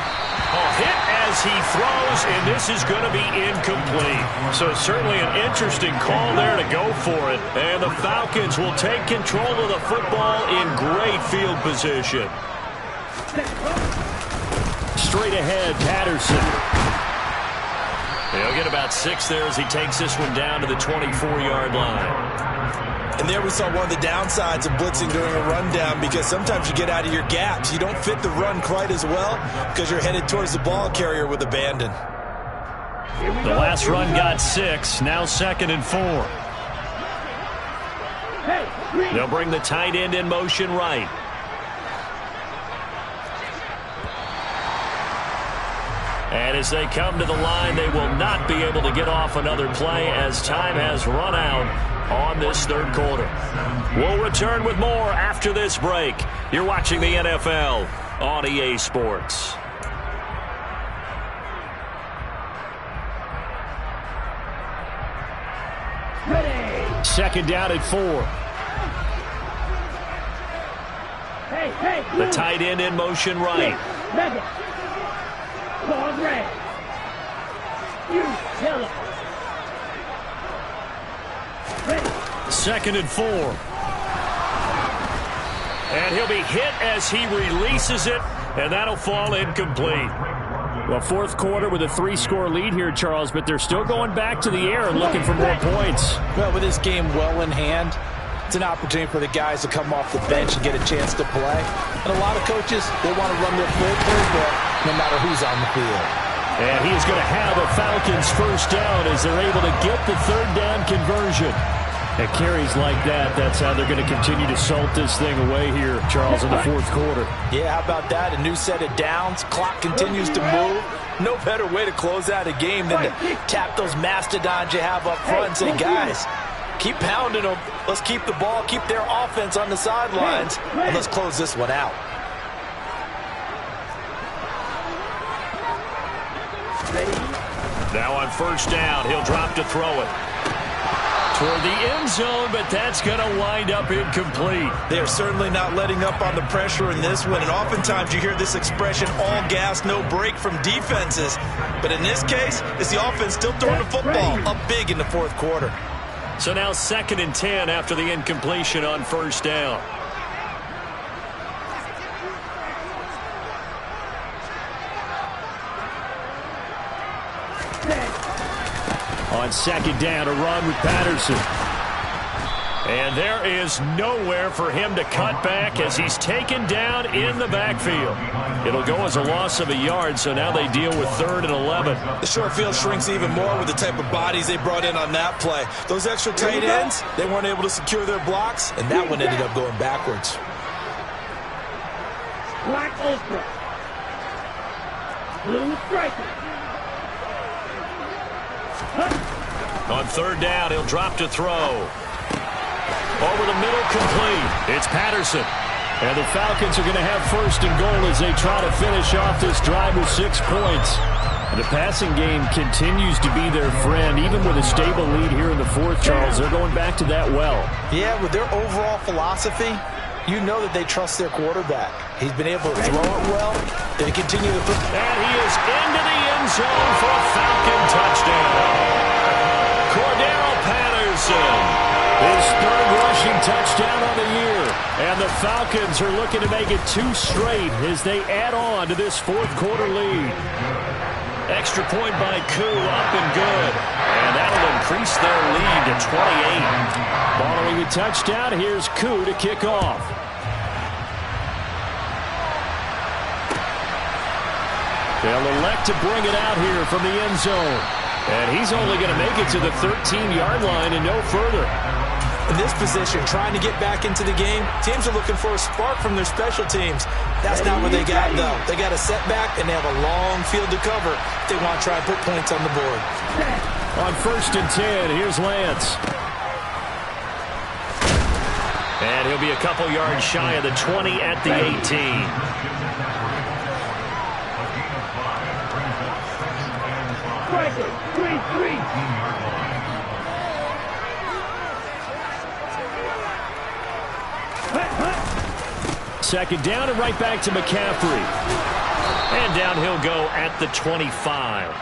Hit as he throws, and this is going to be incomplete. So certainly an interesting call there to go for it. And the Falcons will take control of the football in great field position. Straight ahead, Patterson. He'll get about 6 there as he takes this one down to the 24-yard line. And there we saw one of the downsides of blitzing during a rundown, because sometimes you get out of your gaps. You don't fit the run quite as well because you're headed towards the ball carrier with abandon. The last run got 6, now 2nd and 4. They'll bring the tight end in motion right. And as they come to the line, they will not be able to get off another play as time has run out on this third quarter. We'll return with more after this break. You're watching the NFL on EA Sports. Ready. 2nd down at 4. Hey, The tight end in motion right. Mega. Ball red. You yellow. Ready. 2nd and 4. And he'll be hit as he releases it, and that'll fall incomplete. Well, fourth quarter with a 3-score lead here, Charles, but they're still going back to the air and looking for more points. Well, with this game well in hand, it's an opportunity for the guys to come off the bench and get a chance to play. And a lot of coaches, they want to run their full playbook no matter who's on the field. And he is going to have a Falcons first down as they're able to get the third down conversion. At carries like that, that's how they're going to continue to salt this thing away here, Charles, in the fourth quarter. Yeah, how about that? A new set of downs. Clock continues to move. No better way to close out a game than to tap those mastodons you have up front and say, guys, keep pounding them. Let's keep the ball, keep their offense on the sidelines, and let's close this one out. Now on first down, he'll drop to throw it. Toward the end zone, but that's going to wind up incomplete. They're certainly not letting up on the pressure in this one, and oftentimes you hear this expression, all gas, no break from defenses. But in this case, it's the offense still throwing the football up big in the fourth quarter. So now 2nd and 10 after the incompletion on first down. On 2nd down, a run with Patterson. And there is nowhere for him to cut back as he's taken down in the backfield. It'll go as a loss of a yard, so now they deal with 3rd and 11. The short field shrinks even more with the type of bodies they brought in on that play. Those extra tight ends, they weren't able to secure their blocks, and that one ended up going backwards. Black Ultra. Blue Striker. On 3rd down, he'll drop to throw. Over the middle, complete. It's Patterson. And the Falcons are going to have 1st and goal as they try to finish off this drive with 6 points. The passing game continues to be their friend. Even with a stable lead here in the fourth, Charles, they're going back to that well. Yeah, with their overall philosophy, you know that they trust their quarterback. He's been able to throw it well. They continue to put... And he is into the end zone for a Falcon touchdown. Cordero Patterson, his 3rd rushing touchdown of the year. And the Falcons are looking to make it 2 straight as they add on to this fourth quarter lead. Extra point by Koo, up and good. And that'll increase their lead to 28. Following the touchdown, here's Koo to kick off. They'll elect to bring it out here from the end zone. And he's only going to make it to the 13-yard line and no further. In this position, trying to get back into the game, teams are looking for a spark from their special teams. That's not what they got, though. They got a setback, and they have a long field to cover if they want to try and put points on the board. On 1st and 10, here's Lance. And he'll be a couple yards shy of the 20 at the 18. Second down and right back to McCaffrey. And down he'll go at the 25.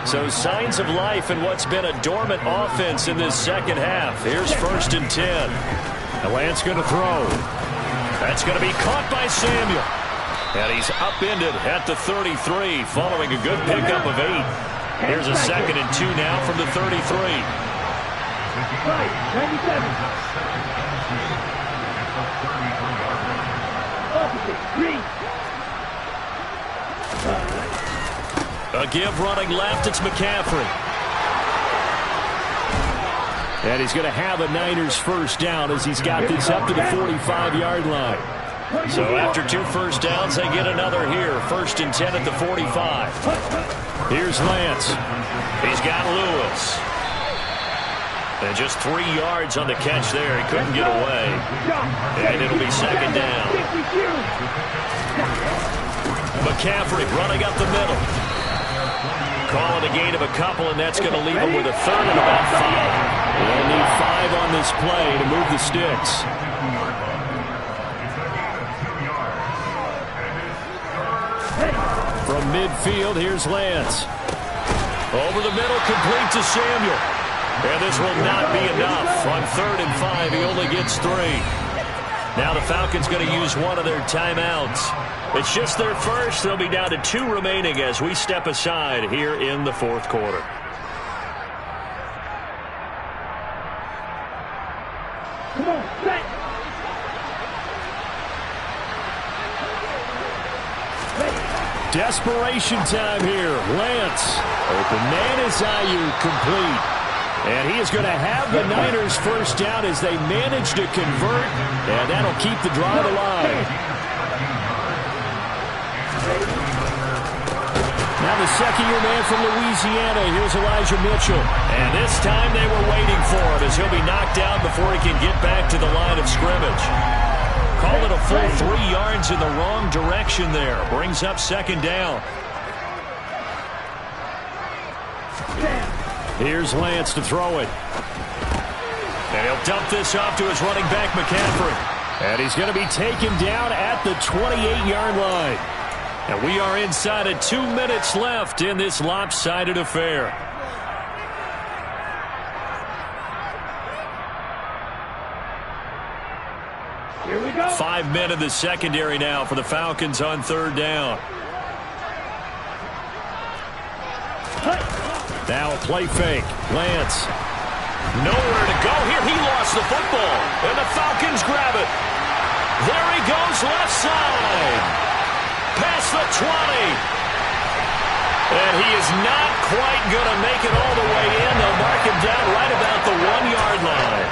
So signs of life in what's been a dormant offense in this second half. Here's 1st and 10. And Lance going to throw. That's going to be caught by Samuel. And he's upended at the 33 following a good pickup of 8. Here's a 2nd and 2 now from the 33. 97. A give running left. It's McCaffrey. And he's going to have a Niners first down as he's got this up to the 45-yard line. So after 2 first downs, they get another here. 1st and 10 at the 45. Here's Lance. He's got Lewis. And just 3 yards on the catch there. He couldn't get away. And it'll be 2nd down. McCaffrey running up the middle. Calling a gain of a couple, and that's going to leave him with a 3rd and about 5. They'll need 5 on this play to move the sticks. From midfield, here's Lance. Over the middle, complete to Samuel. And this will not be enough. On 3rd and 5, he only gets 3. Now the Falcons going to use one of their timeouts. It's just their first. They'll be down to 2 remaining as we step aside here in the 4th quarter. Come on, set. Desperation time here. Lance. Open man is Ayuk, complete. And he is going to have the Niners first down as they manage to convert. And that'll keep the drive alive. Now the second-year man from Louisiana. Here's Elijah Mitchell. And this time they were waiting for it as he'll be knocked down before he can get back to the line of scrimmage. Call it a full 3 yards in the wrong direction there. Brings up 2nd down. Here's Lance to throw it. And he'll dump this off to his running back, McCaffrey. And he's going to be taken down at the 28-yard line. And we are inside of 2 minutes left in this lopsided affair. Here we go. 5 men in the secondary now for the Falcons on 3rd down. Now a play fake. Lance. Nowhere to go here. He lost the football. And the Falcons grab it. There he goes left side. Past the 20. And he is not quite going to make it all the way in. They'll mark him down right about the 1-yard line.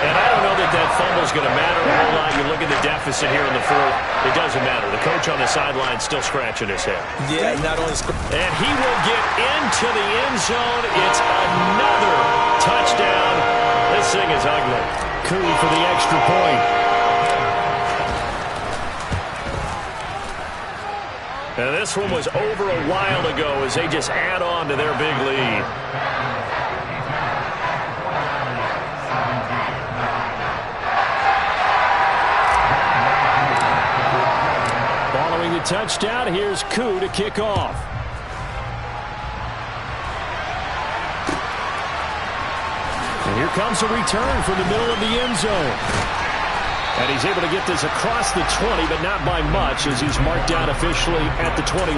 And I don't know that that fumble is going to matter a whole lot. You look at the deficit here in the 4th. It doesn't matter. The coach on the sideline still scratching his head. Yeah, not only and he will get into the end zone. It's another touchdown. This thing is ugly. Koo for the extra point. And this one was over a while ago as they just add on to their big lead. Following the touchdown, here's Koo to kick off. And here comes a return from the middle of the end zone. And he's able to get this across the 20, but not by much as he's marked down officially at the 21.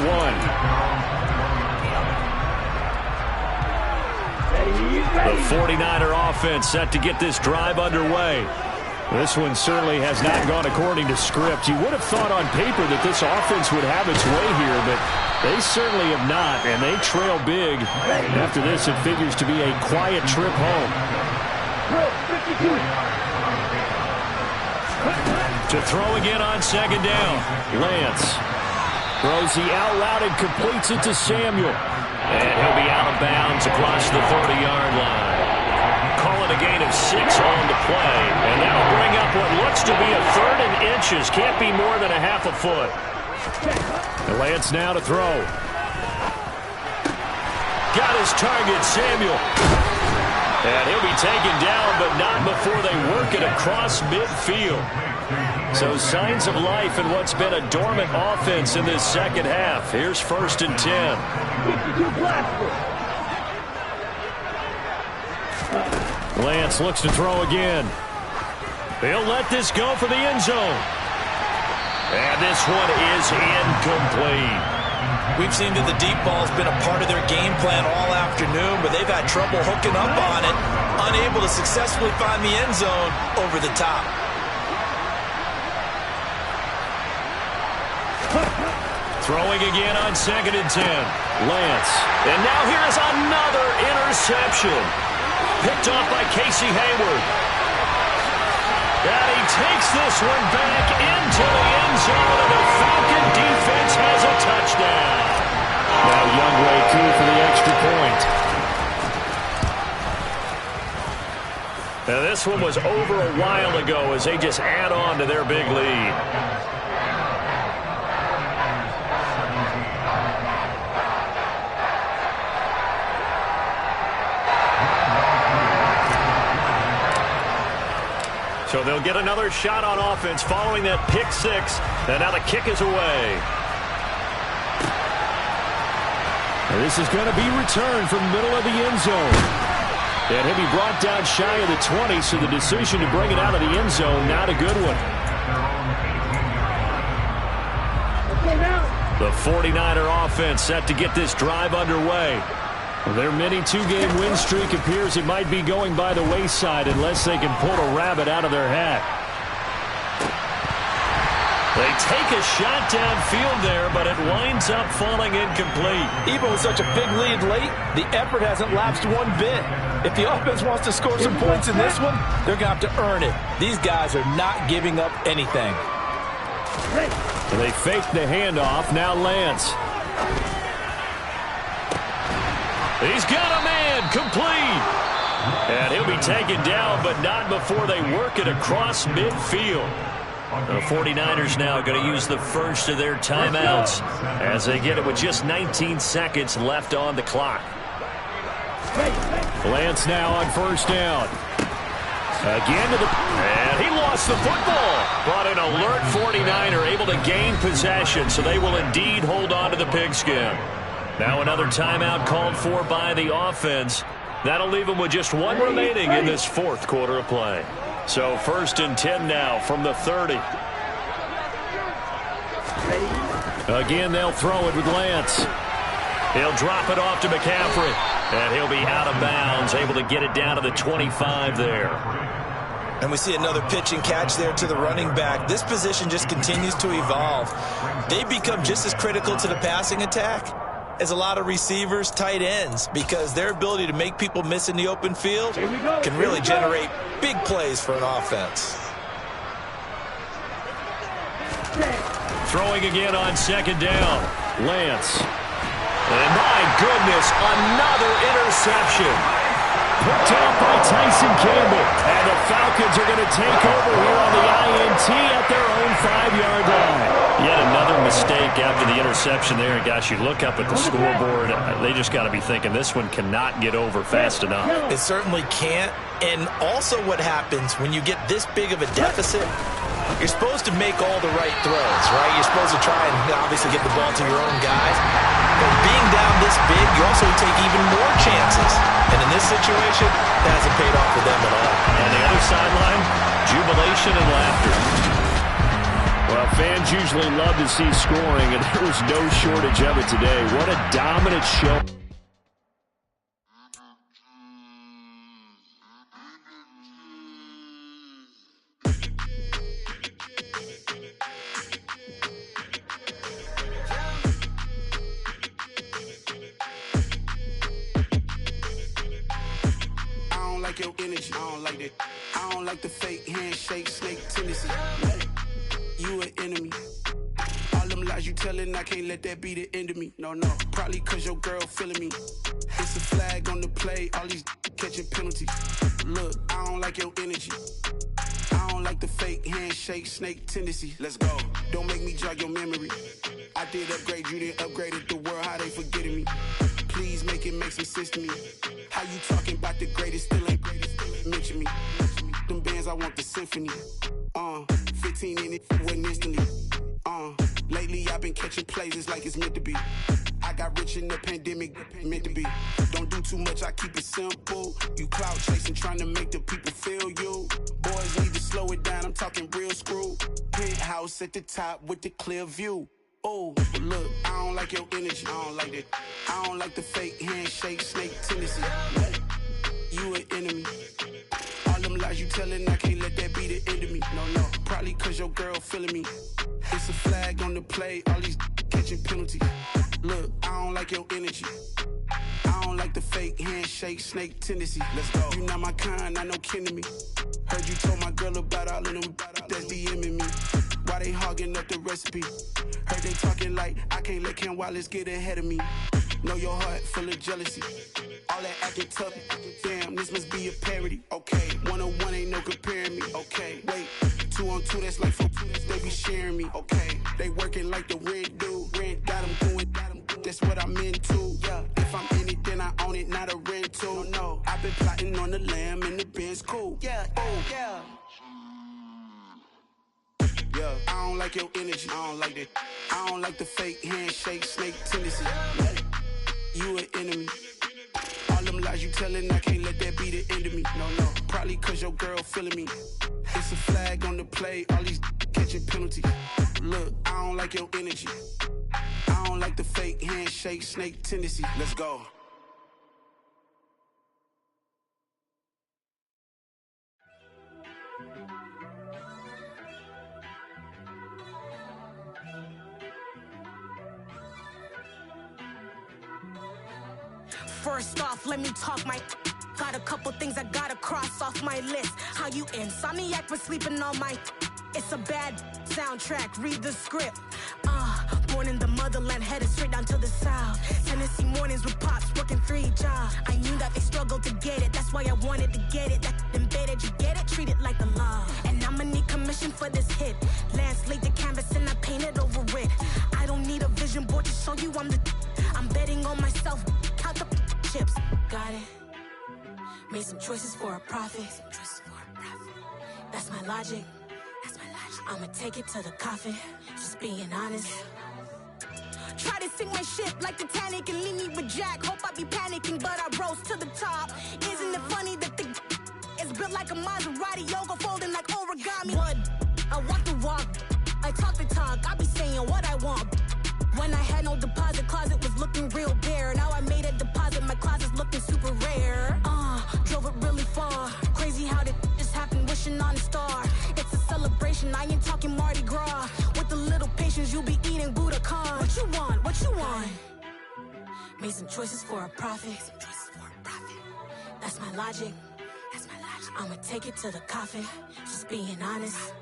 The 49er offense set to get this drive underway. This one certainly has not gone according to script. You would have thought on paper that this offense would have its way here, but they certainly have not, and they trail big. After this, it figures to be a quiet trip home. To throw again on 2nd down. Lance throws the out route and completes it to Samuel. And he'll be out of bounds across the 30-yard line. Call it a gain of 6 on the play. And that'll bring up what inches. Can't be more than a half a foot. Lance now to throw. Got his target, Samuel. And he'll be taken down, but not before they work it across midfield. So signs of life in what's been a dormant offense in this second half. Here's 1st and 10. Lance looks to throw again. They'll let this go for the end zone. And this one is incomplete. We've seen that the deep ball's been a part of their game plan all afternoon, but they've had trouble hooking up on it, unable to successfully find the end zone over the top. Throwing again on 2nd and 10. Lance. And now here's another interception. Picked off by Casey Hayward. And he takes this one back into the end zone, and the Falcon defense has a touchdown. Now Youngway through for the extra point. Now this one was over a while ago as they just add on to their big lead. So they'll get another shot on offense following that pick six. And now the kick is away. And this is going to be returned from the middle of the end zone. And he'll be brought down shy of the 20, so the decision to bring it out of the end zone, not a good one. The 49er offense set to get this drive underway. Their mini two-game win streak appears it might be going by the wayside unless they can pull a rabbit out of their hat. They take a shot downfield there, but it winds up falling incomplete. Even with such a big lead late, the effort hasn't lapsed one bit. If the offense wants to score some points in this one, they're going to have to earn it. These guys are not giving up anything. They fake the handoff. Now Lance. He's got a man, complete. And he'll be taken down, but not before they work it across midfield. The 49ers now going to use the first of their timeouts as they get it with just 19 seconds left on the clock. Lance now on 1st down. Again to the... And he lost the football. But an alert 49er able to gain possession, so they will indeed hold on to the pigskin. Now another timeout called for by the offense. That'll leave them with just one remaining in this 4th quarter of play. So 1st and 10 now from the 30. Again, they'll throw it with Lance. He'll drop it off to McCaffrey. And he'll be out of bounds, able to get it down to the 25 there. And we see another pitch and catch there to the running back. This position just continues to evolve. They become just as critical to the passing attack as a lot of receivers, tight ends, because their ability to make people miss in the open field can really generate big plays for an offense. Throwing again on 2nd down. Lance. And my goodness, another interception. Picked off by Tyson Campbell. And the Falcons are going to take over here on the INT at their own 5-yard line. Yet another mistake after the interception there. And gosh, you look up at the scoreboard, they just got to be thinking this one cannot get over fast enough. It certainly can't. And also what happens when you get this big of a deficit, you're supposed to make all the right throws, right? You're supposed to try and obviously get the ball to your own guys. But being down this big, you also take even more chances. And in this situation, that hasn't paid off for them at all. On the other sideline, jubilation and laughter. Well, fans usually love to see scoring, and there was no shortage of it today. What a dominant show. Your energy, I don't like that. I don't like the fake handshake, snake tendency. You an enemy. All them lies you telling, I can't let that be the end of me. No, probably cause your girl feeling me. It's a flag on the play, all these catching penalties. Look, I don't like your energy. I don't like like the fake handshake, snake tendency. Let's go. Don't make me jog your memory. I did upgrade you, then upgraded the world. How they forgetting me? Please make it make some sense to me. How you talking about the greatest, still ain't greatest? Mention me. Them bands, I want the symphony. 15 in it, wasn't instantly. Lately I've been catching plays, it's like it's meant to be. I got rich in the pandemic, meant to be. Don't do too much, I keep it simple. You clout chasing, trying to make the people feel you. Boys need to slow it down, I'm talking real screw. Penthouse at the top with the clear view. Oh, look, I don't like your energy, I don't like that. I don't like the fake handshake, snake tendency. You an enemy. All them lies you telling, I can't let that be the end of me. No, probably cause your girl feeling me. It's a flag on the play, all these catching penalties. Look, I don't like your energy. I don't like the fake handshake, snake tendency. Let's go. You not my kind, I know kin to me. Heard you told my girl about all of them that's DMing me. Why they hogging up the recipe? Heard they talking like I can't let Ken Wallace get ahead of me. Know your heart full of jealousy. All that acting tough, damn, this must be a parody. Okay, 1-on-1 ain't no comparing me. Okay, wait, 2-on-2, that's like 4-2, they be sharing me. Okay, they working like the rent do. Rent got them going, that's what I'm into. Yeah, if I'm in it, then I own it, not a rental. No, I've been plotting on the lamb and the Benz cool. Yeah, oh, yeah. Yeah, I don't like your energy, I don't like that. I don't like the fake handshake, snake tendency. You an enemy. All them lies you telling, I can't let that be the end of me. No, probably cause your girl feeling me. It's a flag on the play, all these catching penalties. Look, I don't like your energy. I don't like the fake handshake, snake tendency. Let's go. First off, let me talk my. Got a couple things I gotta cross off my list. How you insomniac for sleeping on my. It's a bad soundtrack, read the script. Born in the motherland, headed straight down to the south. Tennessee mornings with pops, working 3 jobs. I knew that they struggled to get it, that's why I wanted to get it. That embedded, you get it, treat it like the law. And I'ma need commission for this hit. Lance laid the canvas and I painted over it. I don't need a vision board to show you I'm betting on myself, count the chips. Got it. Made some choices for a profit. That's my logic. I'ma take it to the coffin, just being honest. Try to sink my ship like Titanic and leave me with Jack. Hope I be panicking, but I rose to the top. Isn't it funny that the is built like a Maserati, yoga folding like origami? What? I walk the walk, I talk the talk, I be saying what I want. When I had no deposit, closet was looking real bare. Now I made a deposit, my closet's looking super rare. Drove it really far. Crazy how did just happen, wishing on a star. It's a celebration, I ain't talking Mardi Gras. With a little patience, you'll be eating Budokan. What you want? What you want? Made some choices for a profit. That's my logic. I'ma take it to the coffin, just being honest.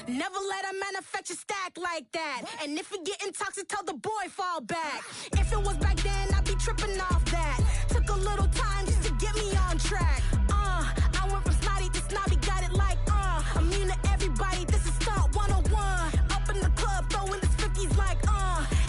Never let a manufacture stack like that. And if it getting toxic, tell the boy fall back. If it was back then, I'd be tripping off that. Took a little time just to get me on track. I went from snotty to snobby, got it like immune to everybody, this is stunt 101. Up in the club, throwing this 50s like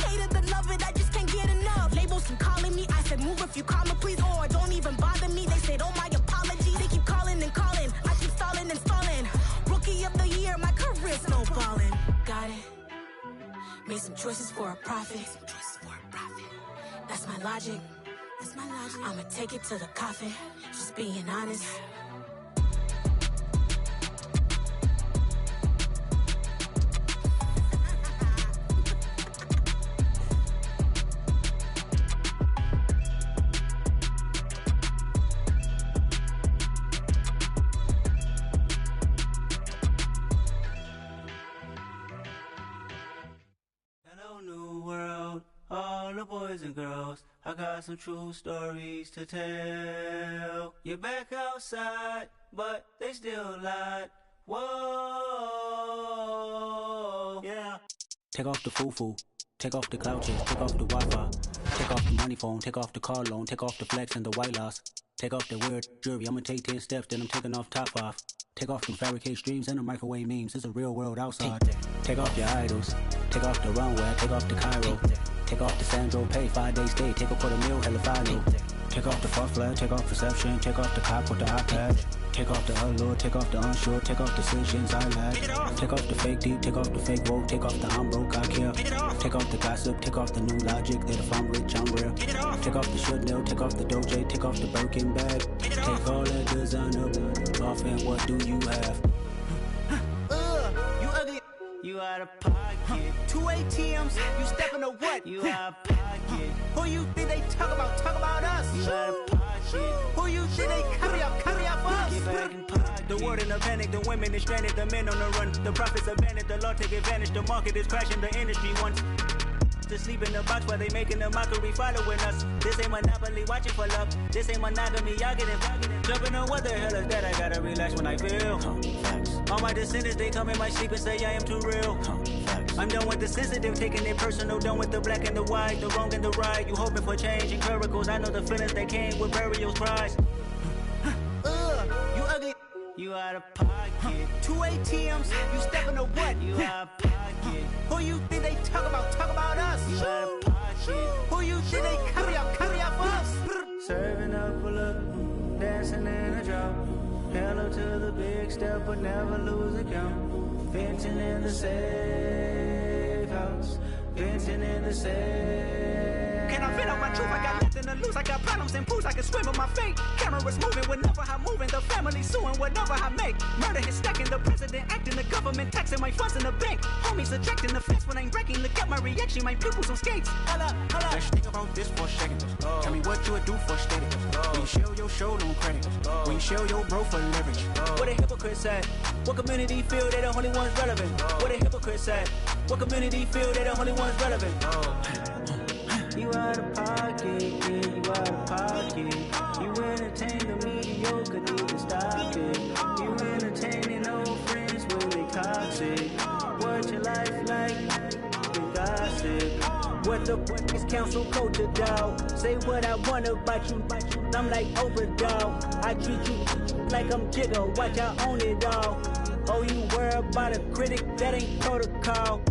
hate it or love it, I just can't get enough. Labels keep calling me, I said move if you call me please, or don't even bother me. They said oh my apologies, they keep calling and calling. I keep stalling and stalling. Rookie of the year, my career snowballing. Got it. Made some choices for a profit. That's my logic. I'ma take it to the coffin, just being honest. Boys and girls, I got some true stories to tell. You're back outside, but they still lied. Whoa, yeah. Take off the foo-foo, take off the cloud chase, take off the Wi-Fi, take off the money phone, take off the car loan, take off the flex and the white loss, take off the weird jewelry. I'ma take 10 steps, then I'm taking off top off. Take off them fabricated streams and the microwave memes. It's a real world outside. Take off your idols. Take off the runway. Take off the Cairo. Take off the Sandro Pay. 5-day stay. Take a quarter meal. Hella final. Take off the fuck flag. Take off perception. Take off the cop with the iPad. Take off the allure. Take off the unsure. Take off decisions I lack. Take off the fake deep. Take off the fake woke. Take off the I'm broke. I care. Take off the gossip. Take off the new logic that if I'm rich I'm real. Take off the should know. Take off the doje. Take off the Birkin bag. Take all that designer off and what do you have? You ugly. You out of pocket. 2 ATMs. You stepping to what? You out of pocket. Who you think they talk about? Talk about us. You out of pocket. Who you think they carry up us? Get back in pocket. The world in a panic. The women is stranded. The men on the run. The profits abandoned. The law take advantage. The market is crashing. The industry wants to sleep in the box while they making a mockery following us. This ain't Monopoly, watching for love. This ain't monogamy, y'all getting jumping on what the hell is that? I gotta relax when I feel. All my descendants, they come in my sleep and say I am too real. I'm done with the sensitive, taking it personal. Done with the black and the white, the wrong and the right. You hoping for change and miracles. I know the feelings that came with burial cries. You ugly. You out of pocket. 2 ATMs. You stepping to what? You out of pocket. Who you think they talk about? Talk about us. You out of pocket. Who you think they carry up us? Serving up a look, dancing in a drop. Hello to the big step, but never lose a count. Venting in the safe house. Venting in the safe. Can I vent out my truth? I got nothing to lose. I got problems and pools. I can swim with my fate. Cameras moving whenever I'm moving. The family suing whatever I make. Murder is stacking. The president acting. The government taxing my funds in the bank. Homies subtracting the fence when I'm breaking. Look at my reaction. My pupils on skates. Holla. Let's think about this for a second. Tell me what you would do for status. When you show your show, no credit. When you show your bro for leverage. What a hypocrite said. What community feel they the only ones relevant? What a hypocrite said. What community feel they the only ones relevant? You out of pocket, yeah, you out of pocket. You entertain the mediocre, need to stop it. You entertaining old friends when they toxic. What your life like? You gossip. What the fuck is council culture, dog? Say what I want about you, I'm like overdog. I treat you like I'm Jigga, watch I own it all. Oh, you worry about a critic, that ain't protocol.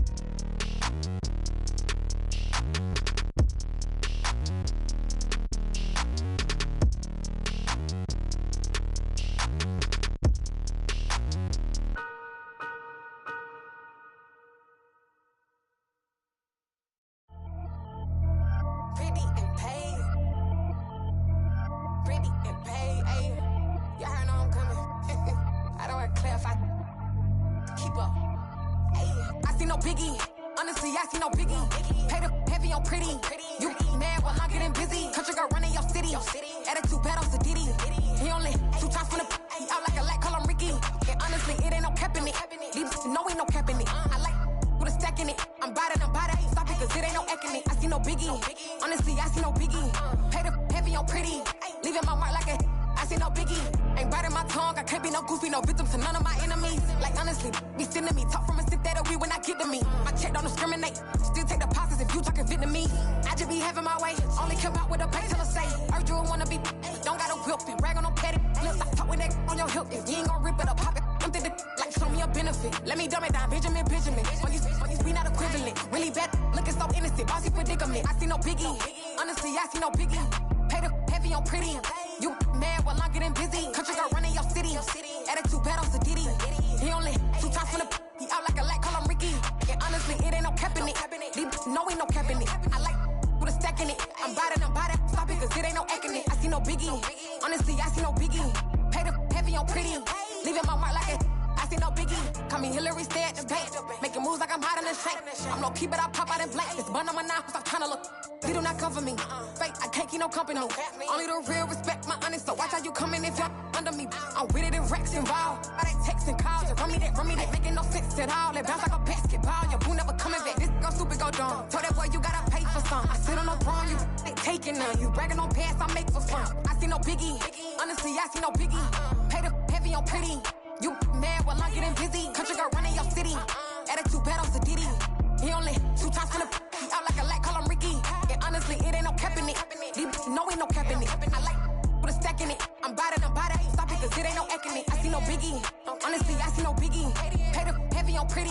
Honestly, I see no biggie. Pay the heavy on pretty.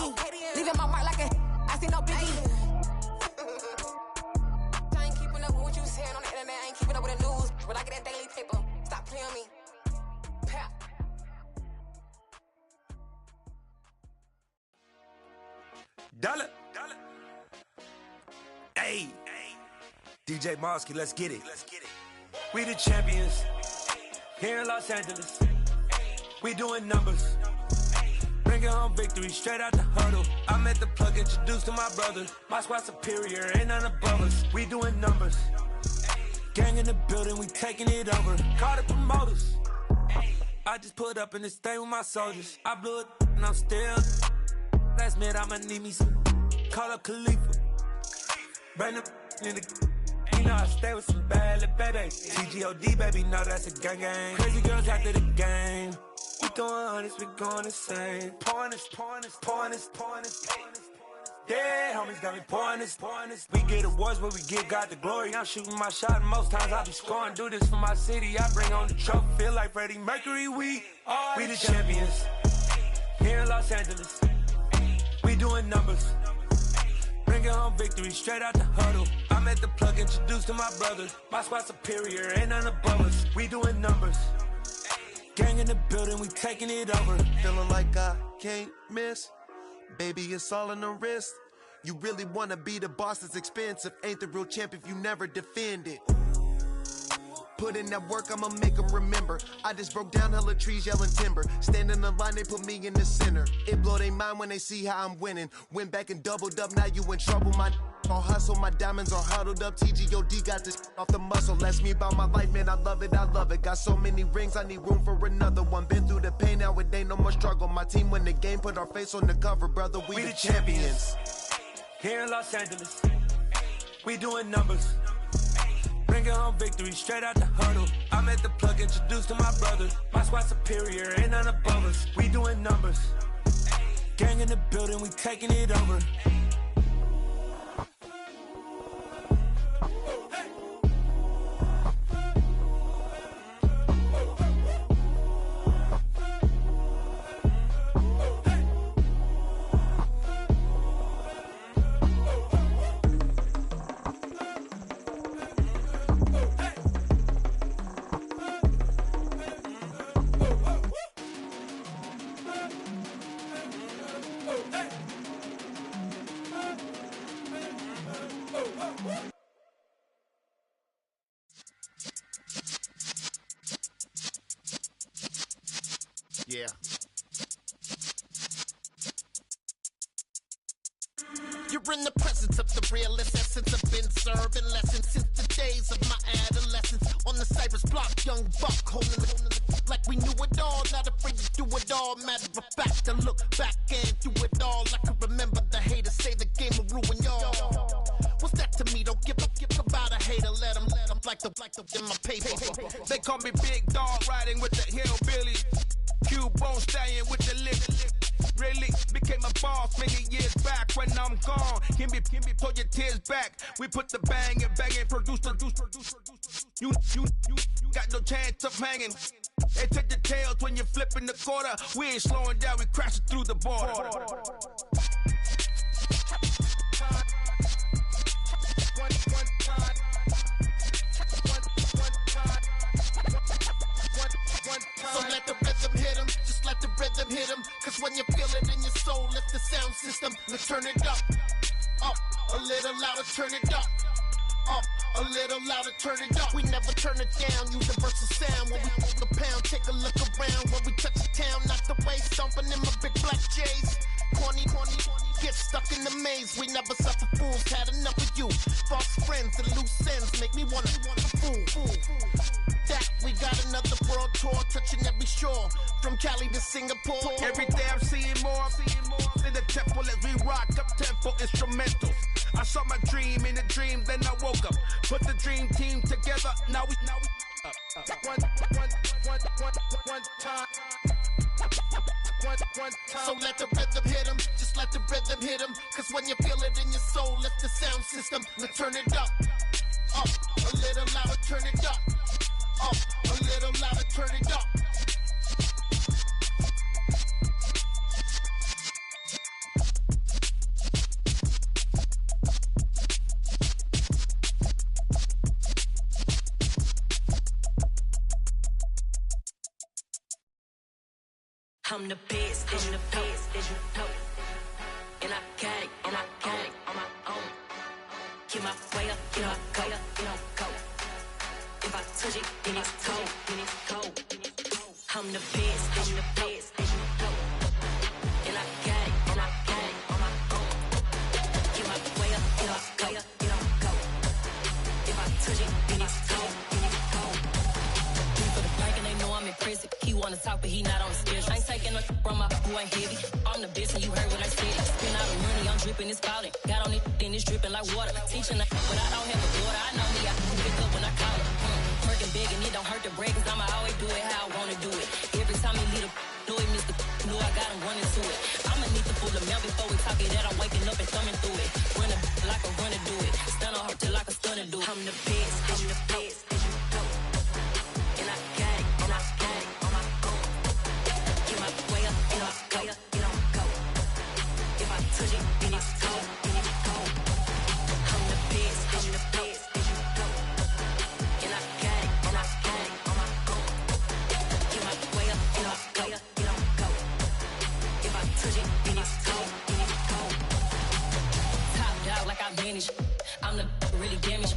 Leaving my mark like a I see no biggie. I ain't keeping up with what you saying on the internet. I ain't keeping up with the news. But I get that daily paper. Stop playing me. Pap. Dollar. Hey. DJ Mosky, let's get it. We the champions. Here in Los Angeles. We doing numbers. Bringing home victory straight out the huddle. I'm at the plug, introduced to my brother. My squad superior, ain't none above us. We doing numbers. Gang in the building, we taking it over. Call the promoters. I just put up in this thing with my soldiers. I blew it and I'm still. Last minute I'ma need me some. Call up Khalifa. Bring the in the. You know I stay with some bad little babies. TGOD baby, know that's a gang gang. Crazy girls after the game. We throwing hundreds, we going insane. Pouring this. Yeah, homies got me pouring this. We get awards, but we give God the glory. I'm shooting my shot, and most times I be scoring. Do this for my city, I bring on the trophy. Feel like Freddie Mercury, we the champions. Here in Los Angeles, we doing numbers. Bringing home victory straight out the huddle. I'm at the plug, introduced to my brother. My squad superior, ain't none above us. We doing numbers. Gang in the building, we taking it over. Feeling like I can't miss. Baby, it's all in the wrist. You really wanna be the boss, that's expensive. Ain't the real champ if you never defend it. Put in that work, I'ma make them remember. I just broke down hella trees, yelling timber. Stand in the line, they put me in the center. It blow their mind when they see how I'm winning. Went back and doubled up, now you in trouble. My all hustle, my diamonds are huddled up. TGOD got this off the muscle. Ask me about my life, man, I love it. Got so many rings, I need room for another one. Been through the pain, now it ain't no more struggle. My team win the game, put our face on the cover, brother. We the champions. Here in Los Angeles, we doing numbers. Bringing home victory straight out the huddle. I'm at the plug, introduced to my brother. My squad superior, ain't none above us. We doing numbers. Gang in the building, we taking it over. Yeah. You're in the presence of the realest essence. I've been serving lessons since the days of my adolescence. On the Cypress block, young buck holding it like we knew it all. Not afraid to do it all. Matter of fact, I look back and do it all. I can remember the haters say the game will ruin y'all. What's that to me? Don't give about a hater. Let them like the in my paper. They call me Big Dog, riding with the hillbillies. Cubone stallion with the lip. Really became a boss many years back. When I'm gone, can be pull your tears back. We put the bang and produce. You got no chance of hanging. They take the tails when you're flipping the quarter. We ain't slowing down, we crashing through the border. So let the rhythm hit him, just let the rhythm hit him. Cause when you feel it in your soul, lift the sound system. Let's turn it up, a little louder, turn it up, a little louder, turn it up. We never turn it down, universal sound. When we hold the pound, take a look around. When we touch the town, not the way, stomping in my big black J's. Corny, get stuck in the maze. We never suffer fools, had enough of you. False friends and loose ends make me wanna fool. That we got another world tour, touching every shore, from Cali to Singapore. Every day I'm seeing more in the temple as we rock up tempo instrumentals. I saw my dream in a dream, then I woke up. Put the dream team together, now we one time. So let the rhythm hit him, just let the rhythm hit him. Cause when you feel it in your soul, lift the sound system. Let's turn it up, a little louder, turn it up, a little louder, turn it up. I'm the best, I'm the best, as you know. And I got it, and I got it on my own. Get my way up, get my go, get on go. If I touch it, then it's cold, then it's cold. I'm the best, I'm the best, as you know. And I got it, and I got it on my own. Get my way up, get my go, get on go. If I touch it, then it's cold, then it's cold. Three for the blank and they know I'm impressive. He wanna talk, but he not on the schedule. I ain't taking a from my who ain't heavy. I'm the best and you heard what I said. Spend all the money, I'm dripping, it's falling. Got on it, then it's dripping like water. Teaching the but I don't have a daughter. I know me, I can pick up when I call her. Working big and it don't hurt the break, cause I'ma always do it how I wanna do it. Every time he lead a know it, Mr. Know I got him running to it. I'ma need to pull the mail before we talk it that I'm waking up and thumbing through it. Run a like a runner do it. Stun on her till like a stunner do it. I'm the best, I'm the best, as you know. And I got it, and I got it on my own. Get my way up, and I go, get on go. If I touch it, then it's cold, then it's cold. I'm the best, as you know. And I got it, and I got it on my own. Get my way up, and I go, get on go. If I touch it, then it's cold, then it's cold. Top dog like I manage. I'm the really damaged.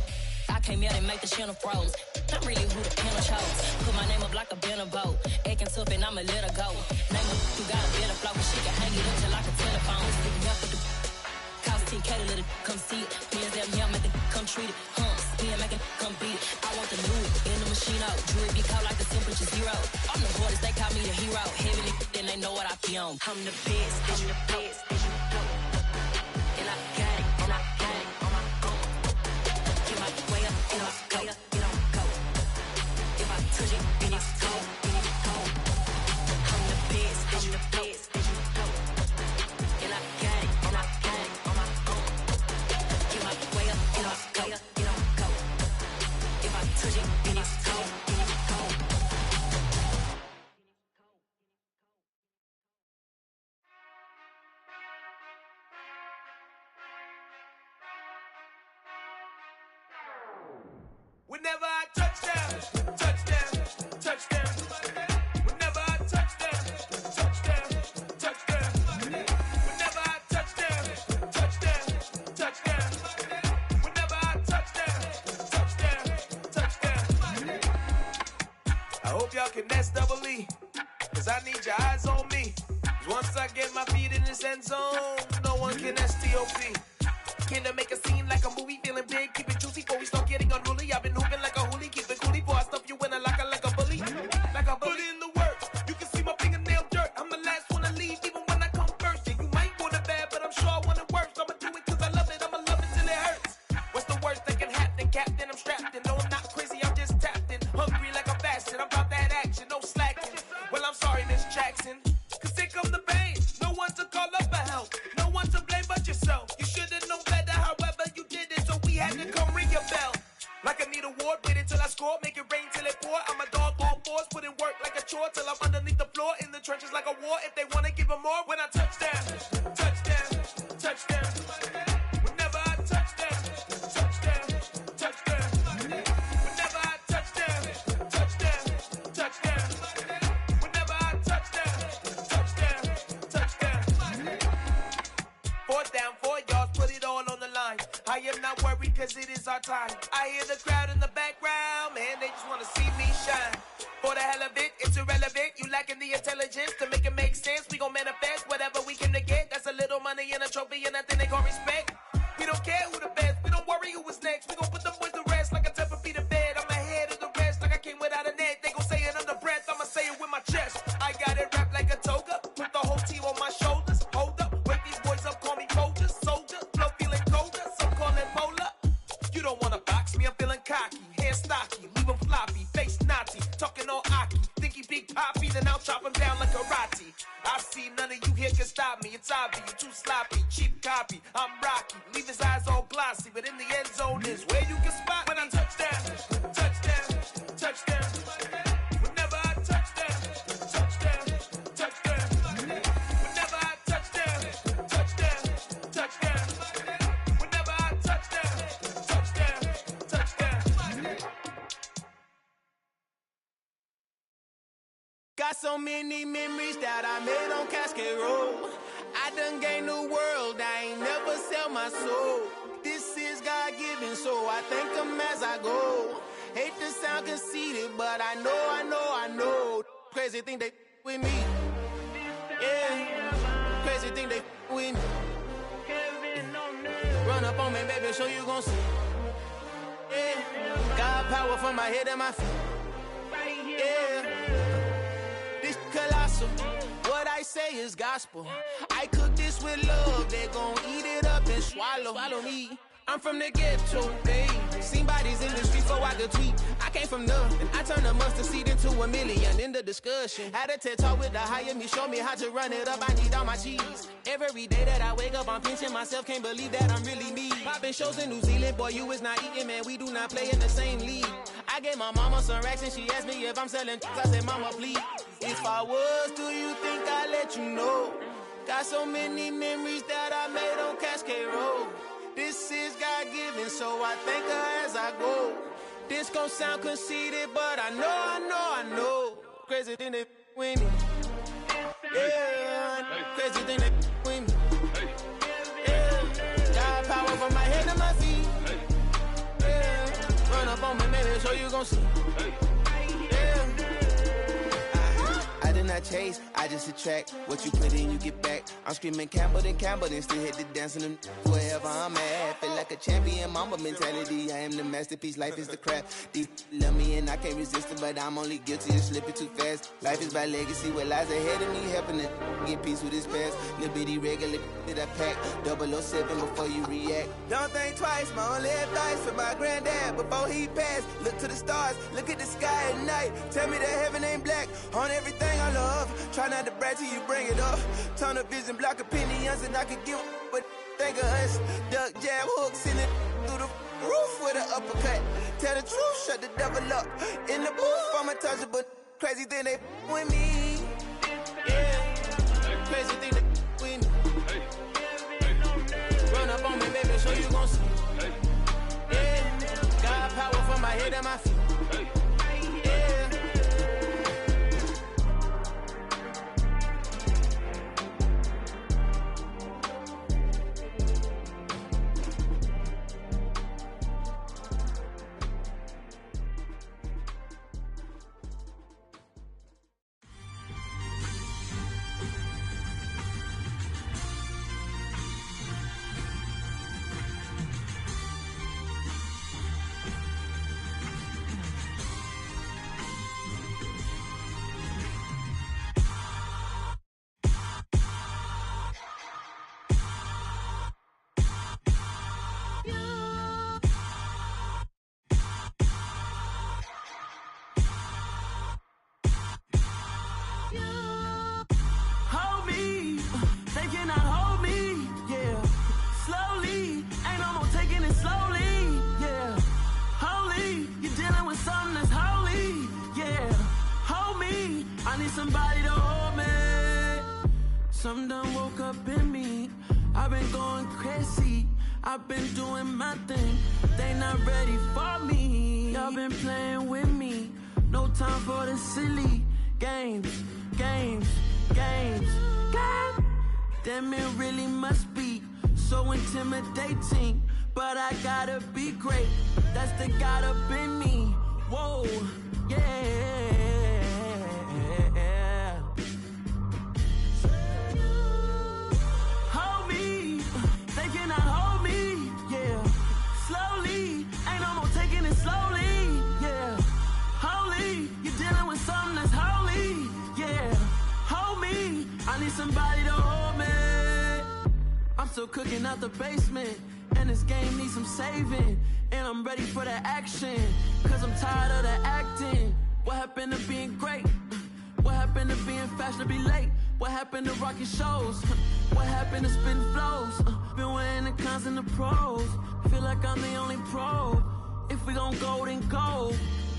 I came out and make the channel froze. I'm really who the panel chose. Put my name up like a banner boat. Acting tough and I'ma let her go. Name her who got a better flow, but she can hang it up till like a telephone. Sticking up with the cost 10K to let it come see it. Hands down here, make it come treat it. Spin, make it come beat it. I want the new in the machine out. Jewelry be caught like the temperature zero. I'm the hardest, they call me the hero. Heavy then they know what I be on. I'm the best, I'm the best, as you know. And I got it, and I got it on my own. Get my way up, and I go, get on go. If I touch it, then it's cold, then it's cold. I'm the best, I'm the best, as you know. And I got it, and I got it on my own. Get my way up, and I go, get on go. If I touch it, then it's cold, then it's cold. Whenever I touchdown, touchdown, touchdown. Whenever I touchdown, touchdown, touchdown. Whenever I touchdown, touchdown, touchdown. Whenever I touchdown, touchdown, touchdown. I hope y'all can nest double E, cause I need your eyes on me. Cause once I get my feet in this end zone, no one can STOP. Came to make a scene like a movie, feeling big, keep it juicy before we start getting unruly. I've been hooping like a hoolie, keep it coolie before I stuff you in a locker like a bully. Like a bully in the work, you can see my fingernail dirt. I'm the last one to leave, even when I come first. Yeah, you might want it bad, but I'm sure I want it worse. I'ma do it cause I love it, I'ma love it till it hurts. What's the worst that can happen, Captain? I'm strapped in, no I'm not crazy, I'm just tapped in. Hungry like I'm fasting, I'm about that action, no slacking. Well, I'm sorry, Miss Jackson, cause here come the pain. No one to call up for help, no one to blame but yourself. You should've known better, however you did it, so we had to come ring your bell. Like I need a ward, wait until I score, make it rain till it pour. I'm a dog on fours, put in work like a chore till I'm underneath the floor, in the trenches like a war. If they wanna give them more, when I touchdown, touchdown, touchdown. Whenever I touchdown, touchdown, touchdown. Whenever I touchdown, touchdown, touchdown. Whenever I touchdown, touchdown, touchdown. 4th down, 4 yards, put it all on the line. I am not worried cause it is our time. I hear the crowd in the background, man, they just wanna see me shine. For the hell of it, it's irrelevant. You lacking the intelligence to make it make sense. We gon' manifest whatever we came to get. That's a little money and a trophy and nothing they gon' respect. We don't care who the best, we don't worry who was next. We gon' put them boys to rest like a Tempur-Pedic bed. I'm ahead of the rest like I came without a net. They gon' say it under breath, I'ma say it with my chest. I got it wrapped like a toga, put the whole team on my shoulders. Hold up, wake these boys up, call me Folger, soldier. Flow feeling colder, some call it polar. You don't wanna box me, I'm feeling cocky. Hair stocky, leave him floppy, face naughty. Talking all aki, think he big poppy, then I'll chop him down like karate. I see none of you here can stop me. It's obvious, you too sloppy, cheap copy. I'm Rocky, leave his eyes all glossy, but in the end zone is where you can spot when I touchdown, touchdown, touchdown. Whenever I touchdown, touchdown, touchdown. Whenever I touchdown, touchdown, touchdown. Whenever I touchdown, touchdown, touchdown. Got so many memories that I made on Cascade Road. I done gained the world, I ain't never sell my soul. This is God-given, so I thank him as I go. Hate to sound conceited, but I know. Crazy thing they with me. Yeah, crazy thing they with me. Run up on me, baby, so you gon' see. Yeah, God power from my head and my feet. Yeah, this colossal. What I say is gospel. I cook this with love. They gon' eat it up and swallow me. I'm from the ghetto, babe. Seen bodies in the streets so I could tweet. I came from nothing. I turned a mustard seed into a million in the discussion. Had a TED talk with the higher me, show me how to run it up. I need all my cheese. Every day that I wake up, I'm pinching myself. Can't believe that I'm really me. Popping shows in New Zealand, boy, you is not eating, man. We do not play in the same league. I gave my mama some racks and she asked me if I'm selling. I said, mama, please. If I was, do you think I'd let you know? Got so many memories that I made on Cascade Road. This is God-given, so I thank her as I go. This gon' sound conceited, but I know. Crazy thing they with me. Yeah, crazy thing they with me. Yeah, God power from my head to my feet. Yeah, run up on me, baby, so you gon' see. Yeah. I did not chase, I just attract. What you put in, you get back. I'm screaming Campbell, then still hit the dance and wherever I'm at. Feel like a champion, mamba mentality. I am the masterpiece, life is the crap. Deep love me and I can't resist it, but I'm only guilty of slipping too fast. Life is by legacy, what lies ahead of me, helping to get peace with his past. Little bitty regular that I pack, 007 before you react. Don't think twice, my only advice for my granddad before he passed. Look to the stars, look at the sky at night. Tell me that heaven ain't black on everything I love. Try not to brag till you bring it up. Turn the vision, block opinions, and I could give but think of us. Duck, jab, hooks in it through the roof with an uppercut. Tell the truth, shut the devil up. In the booth, I'm untouchable. Crazy thing they with me. Yeah, crazy thing they with me. Run up on me, baby, so you gon' see. Yeah, God power from my head and my feet. Somebody to hold me. Something done woke up in me. I've been going crazy. I've been doing my thing. They not ready for me. Y'all been playing with me. No time for the silly games. Damn, it really must be so intimidating. But I gotta be great. That's the God up in me. Whoa, yeah. Somebody to hold me. I'm still cooking out the basement, and this game needs some saving. And I'm ready for the action, cause I'm tired of the acting. What happened to being great? What happened to being fashionably late? What happened to rocking shows? What happened to spitting flows? Been weighing the cons and the pros. Feel like I'm the only pro. If we gon' go, then go.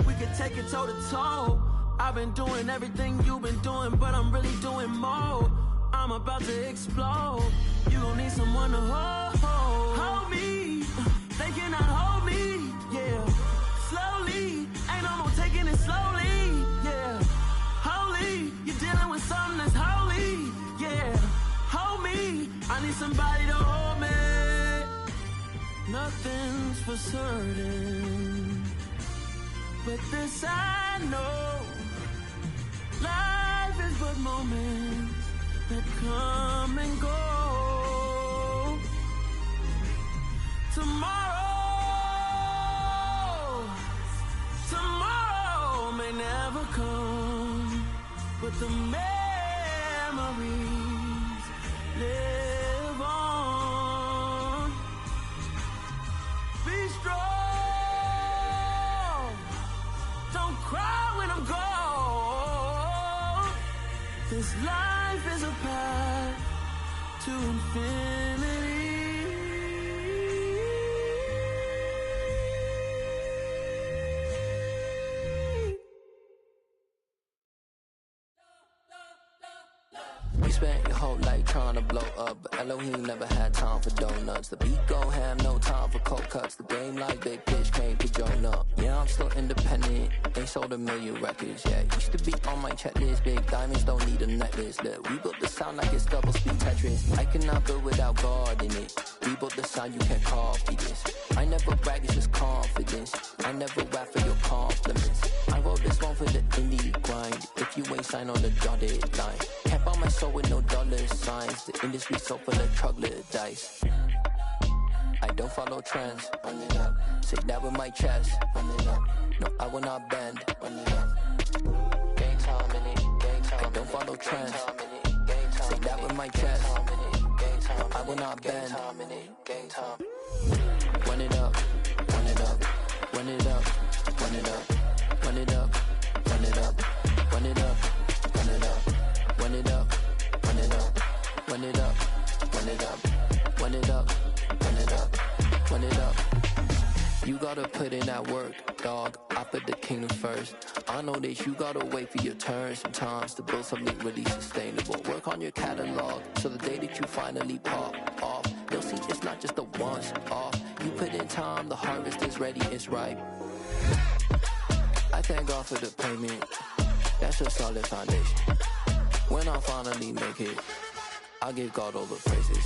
We could take it toe to toe. I've been doing everything you've been doing, but I'm really doing more. I'm about to explode. You gon' need someone to hold me. They cannot hold me, yeah. Slowly, ain't no more taking it slowly, yeah. Holy, I need somebody to hold me. Nothing's for certain, but this I know. Life is but moments that come and go. Tomorrow may never come, but the memories live on. Be strong, don't cry when I'm gone. This life is a path to infinity. We spent your whole life trying to blow up, but Elohim never had time for donuts. The beat gon' have no time for cold cuts. The game like Big Pitch came to join up. Yeah, I'm still independent, ain't sold a million records yet. Used to be on my checklist, big diamonds don't need a necklace. Look, we built the sound like it's double speed Tetris. I cannot build without God in it. We built the sound, you can't copy this. I never brag, it's just confidence. I never rap for your compliments. I wrote this one for the indie grind. If you ain't signed on the dotted line, can't buy my soul with no dollar signs. The industry so full of troglodytes. I don't follow trends. Run it up. Say that with my chest. Run it up. No, I will not bend. Run it up. Gang time in it. Gang time. I don't follow trends. Say that with my chest. No, I will not bend. Gang time. Run it up. Run it up. Run it up. Run it up. Run it up. Run it up. Run it up. Run it up. Run it up. Run it up. Run it up. Run it up. Run it up. Run it up. Run it up. You gotta put in that work, dog. I put the kingdom first. I know that you gotta wait for your turn sometimes to build something really sustainable. Work on your catalog so the day that you finally pop off, they'll see it's not just a once off. You put in time, the harvest is ready, it's ripe. I thank God for the payment. That's a solid foundation. When I finally make it, I give God all the praises.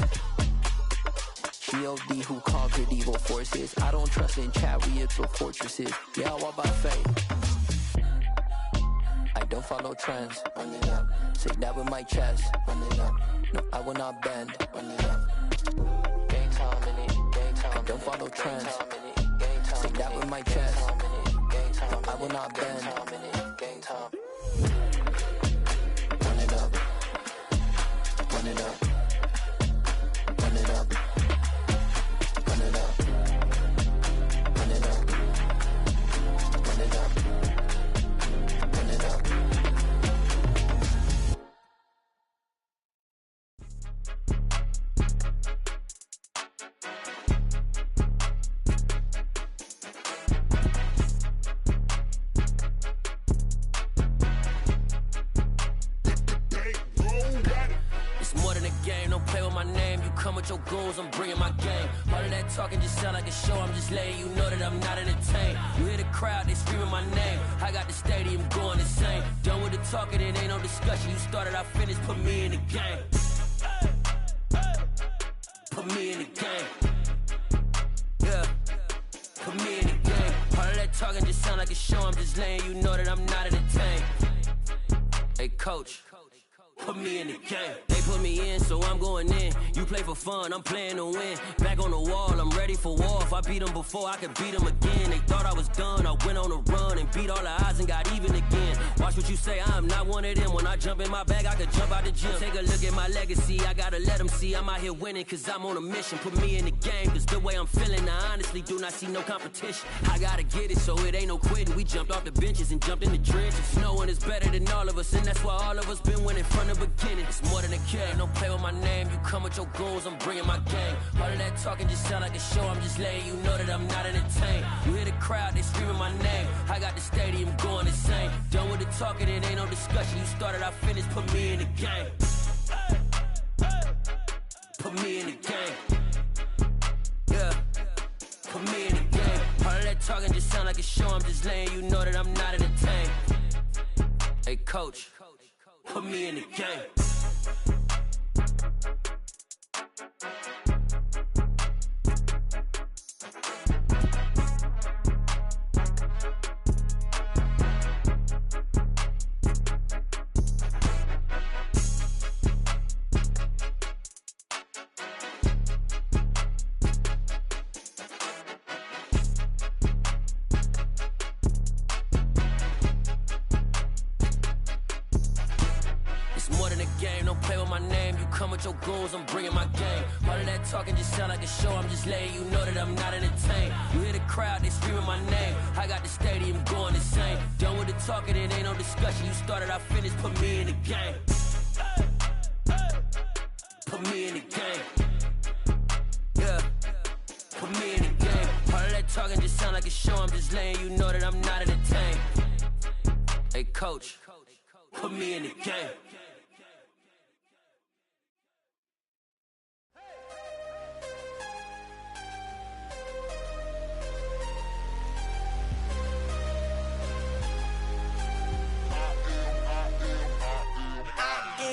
G.O.D. who conquered evil forces. I don't trust in chariots or fortresses. Yeah, I walk by faith. I don't follow trends. Run it up. Say that with my chest. Run it up. No, I will not bend. Run it up. Gang time in it. Gang time. I don't follow trends. Say that with my chest. No, I will not bend. Gang time. Run it up. Run it up. Run it up. Run it up. Run it up. Run it up. Run it up. Your goals, I'm bringing my game. All of that talking just sound like a show. I'm just letting you know that I'm not entertained. You hear the crowd, they screaming my name. I got the stadium going insane. Done with the talking, it ain't no discussion. You started, I finished, put me in the game. Put me in the game. Yeah, put me in the game. All of that talking just sound like a show. I'm just letting you know that I'm not entertained. Hey, coach. Put me in the game. They put me in, so I'm going in. You play for fun, I'm playing to win. Back on the wall, I'm ready for war. If I beat them before, I could beat them again. They thought I was done, I went on a run and beat all the odds and got even again. Watch what you say, I'm not one of them. When I jump in my bag, I could jump out the gym. Take a look at my legacy, I gotta let them see I'm out here winning, cause I'm on a mission. Put me in the game, cause the way I'm feeling, I honestly do not see no competition. I gotta get it, so it ain't no quitting. We jumped off the benches and jumped in the trenches. No one is better than all of us, and that's why all of us been winning from the beginning. It's more than a game, don't play with my name. You come with your goons, I'm bringing my game. All of that talking just sound like a show. I'm just letting you know that I'm not entertained. You hear the crowd, they screaming my name. I got the stadium going insane. Done with the talking, it ain't no discussion. You started, I finished, put me in the game. Put me in the game. Yeah, put me in the game. All of that talking just sound like a show. I'm just letting you know that I'm not entertained. Hey, coach. Put me in the game. game. Don't play with my name. You come with your goons, I'm bringing my game. All of that talking just sound like a show. I'm just letting you know that I'm not entertained. You hear the crowd, they screaming my name. I got the stadium going insane. Done with the talking, it ain't no discussion. You started, I finished, put me in the game. Put me in the game. Yeah. Put me in the game. All of that talking just sound like a show. I'm just letting you know that I'm not entertained. Hey, coach, put me in the game.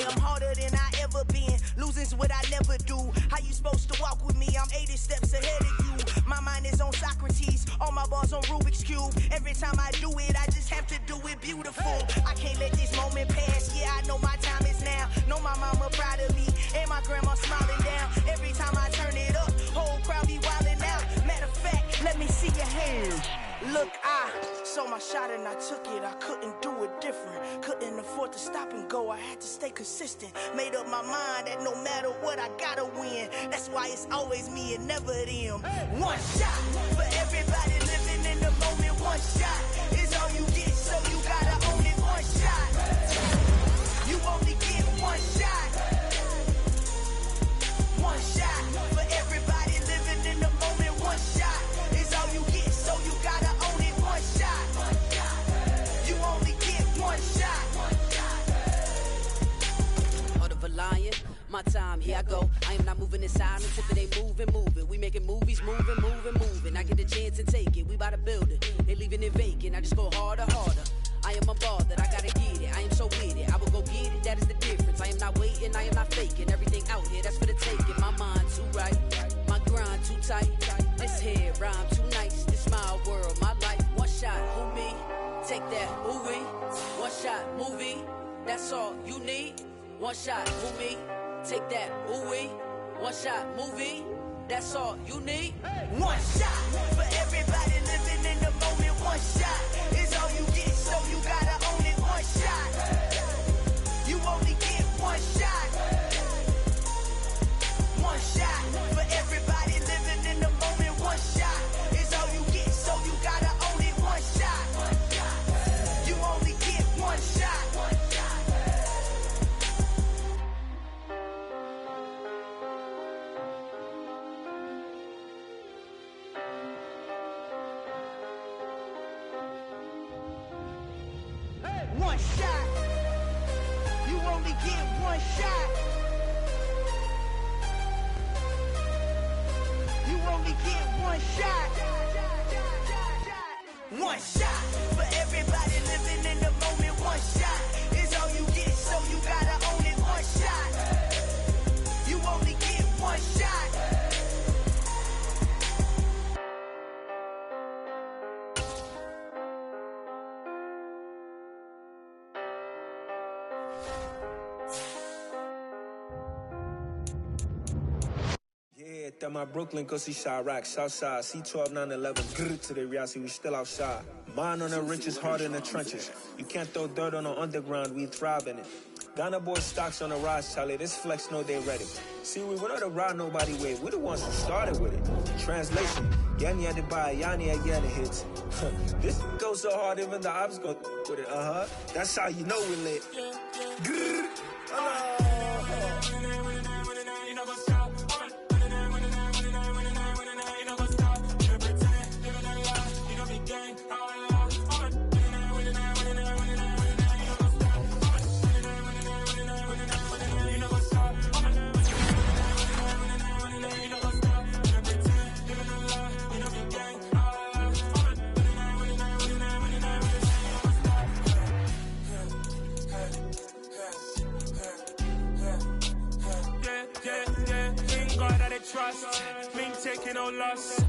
I'm harder than I ever been. Losing's what I never do. How you supposed to walk with me? I'm 80 steps ahead of you. My mind is on Socrates. All my bars on Rubik's Cube. Every time I do it, I just have to do it beautiful. I can't let this moment pass. Yeah, I know my time is now. Know my mama proud of me. And my grandma smiling down. Every time I turn it up, whole crowd be wilding out. Matter of fact, let me see your hands. Look, I saw my shot and I took it. I couldn't do it different. Couldn't afford to stop and go. I had to stay consistent. Made up my mind that no matter what, I gotta win. That's why it's always me and never them. One shot for everybody living in the moment. One shot is all you get, so you gotta own it. One shot. You only get one shot. One shot for everybody living in the moment. One shot is all you get, so you gotta own it. One shot. You only get one shot. Heart of a lion, my time, here I go. I am not moving in silence if it ain't moving. We making movies, moving. I get a chance and take it. We bout to build it. They leaving it vacant. I just go harder. I am a ball that I gotta get it. I am so with it. I will go get it. That is the difference. I am not waiting. I am not faking. Everything out here, that's for the taking. My mind too right. My grind too tight. This here rhyme too nice. This my world, my life. One shot, who me? Take that, who we? One shot, movie. That's all you need. One shot, who me? Take that, who we? One shot, movie. That's all you need. One shot for everybody living in the moment. One shot is all you get, so you gotta own it. One shot. You only get one shot. One shot for everybody living in the moment. One shot is all you get, so you gotta own it. One shot. You only get one shot. One shot. You only get one shot. You only get one shot. One shot for everybody living in the moment. One shot is all you get, so you gotta own it. One shot. You only get one shot. Yeah, that my Brooklyn, go see Chirac, Southside, C12, 911, grrr to the reality, we still outside. Mine on the riches, hard in the trenches. You can't throw dirt on the underground, we thrive in it. Ghana boy stocks on the rise, Charlie, this flex know they ready. See, we were not to ride nobody with, we the ones who started with it. Translation, Yanni had to buy, Yanni again it hits. This goes so hard, even the ops go with it, That's how you know we lit. Grrr, trust, me taking no loss.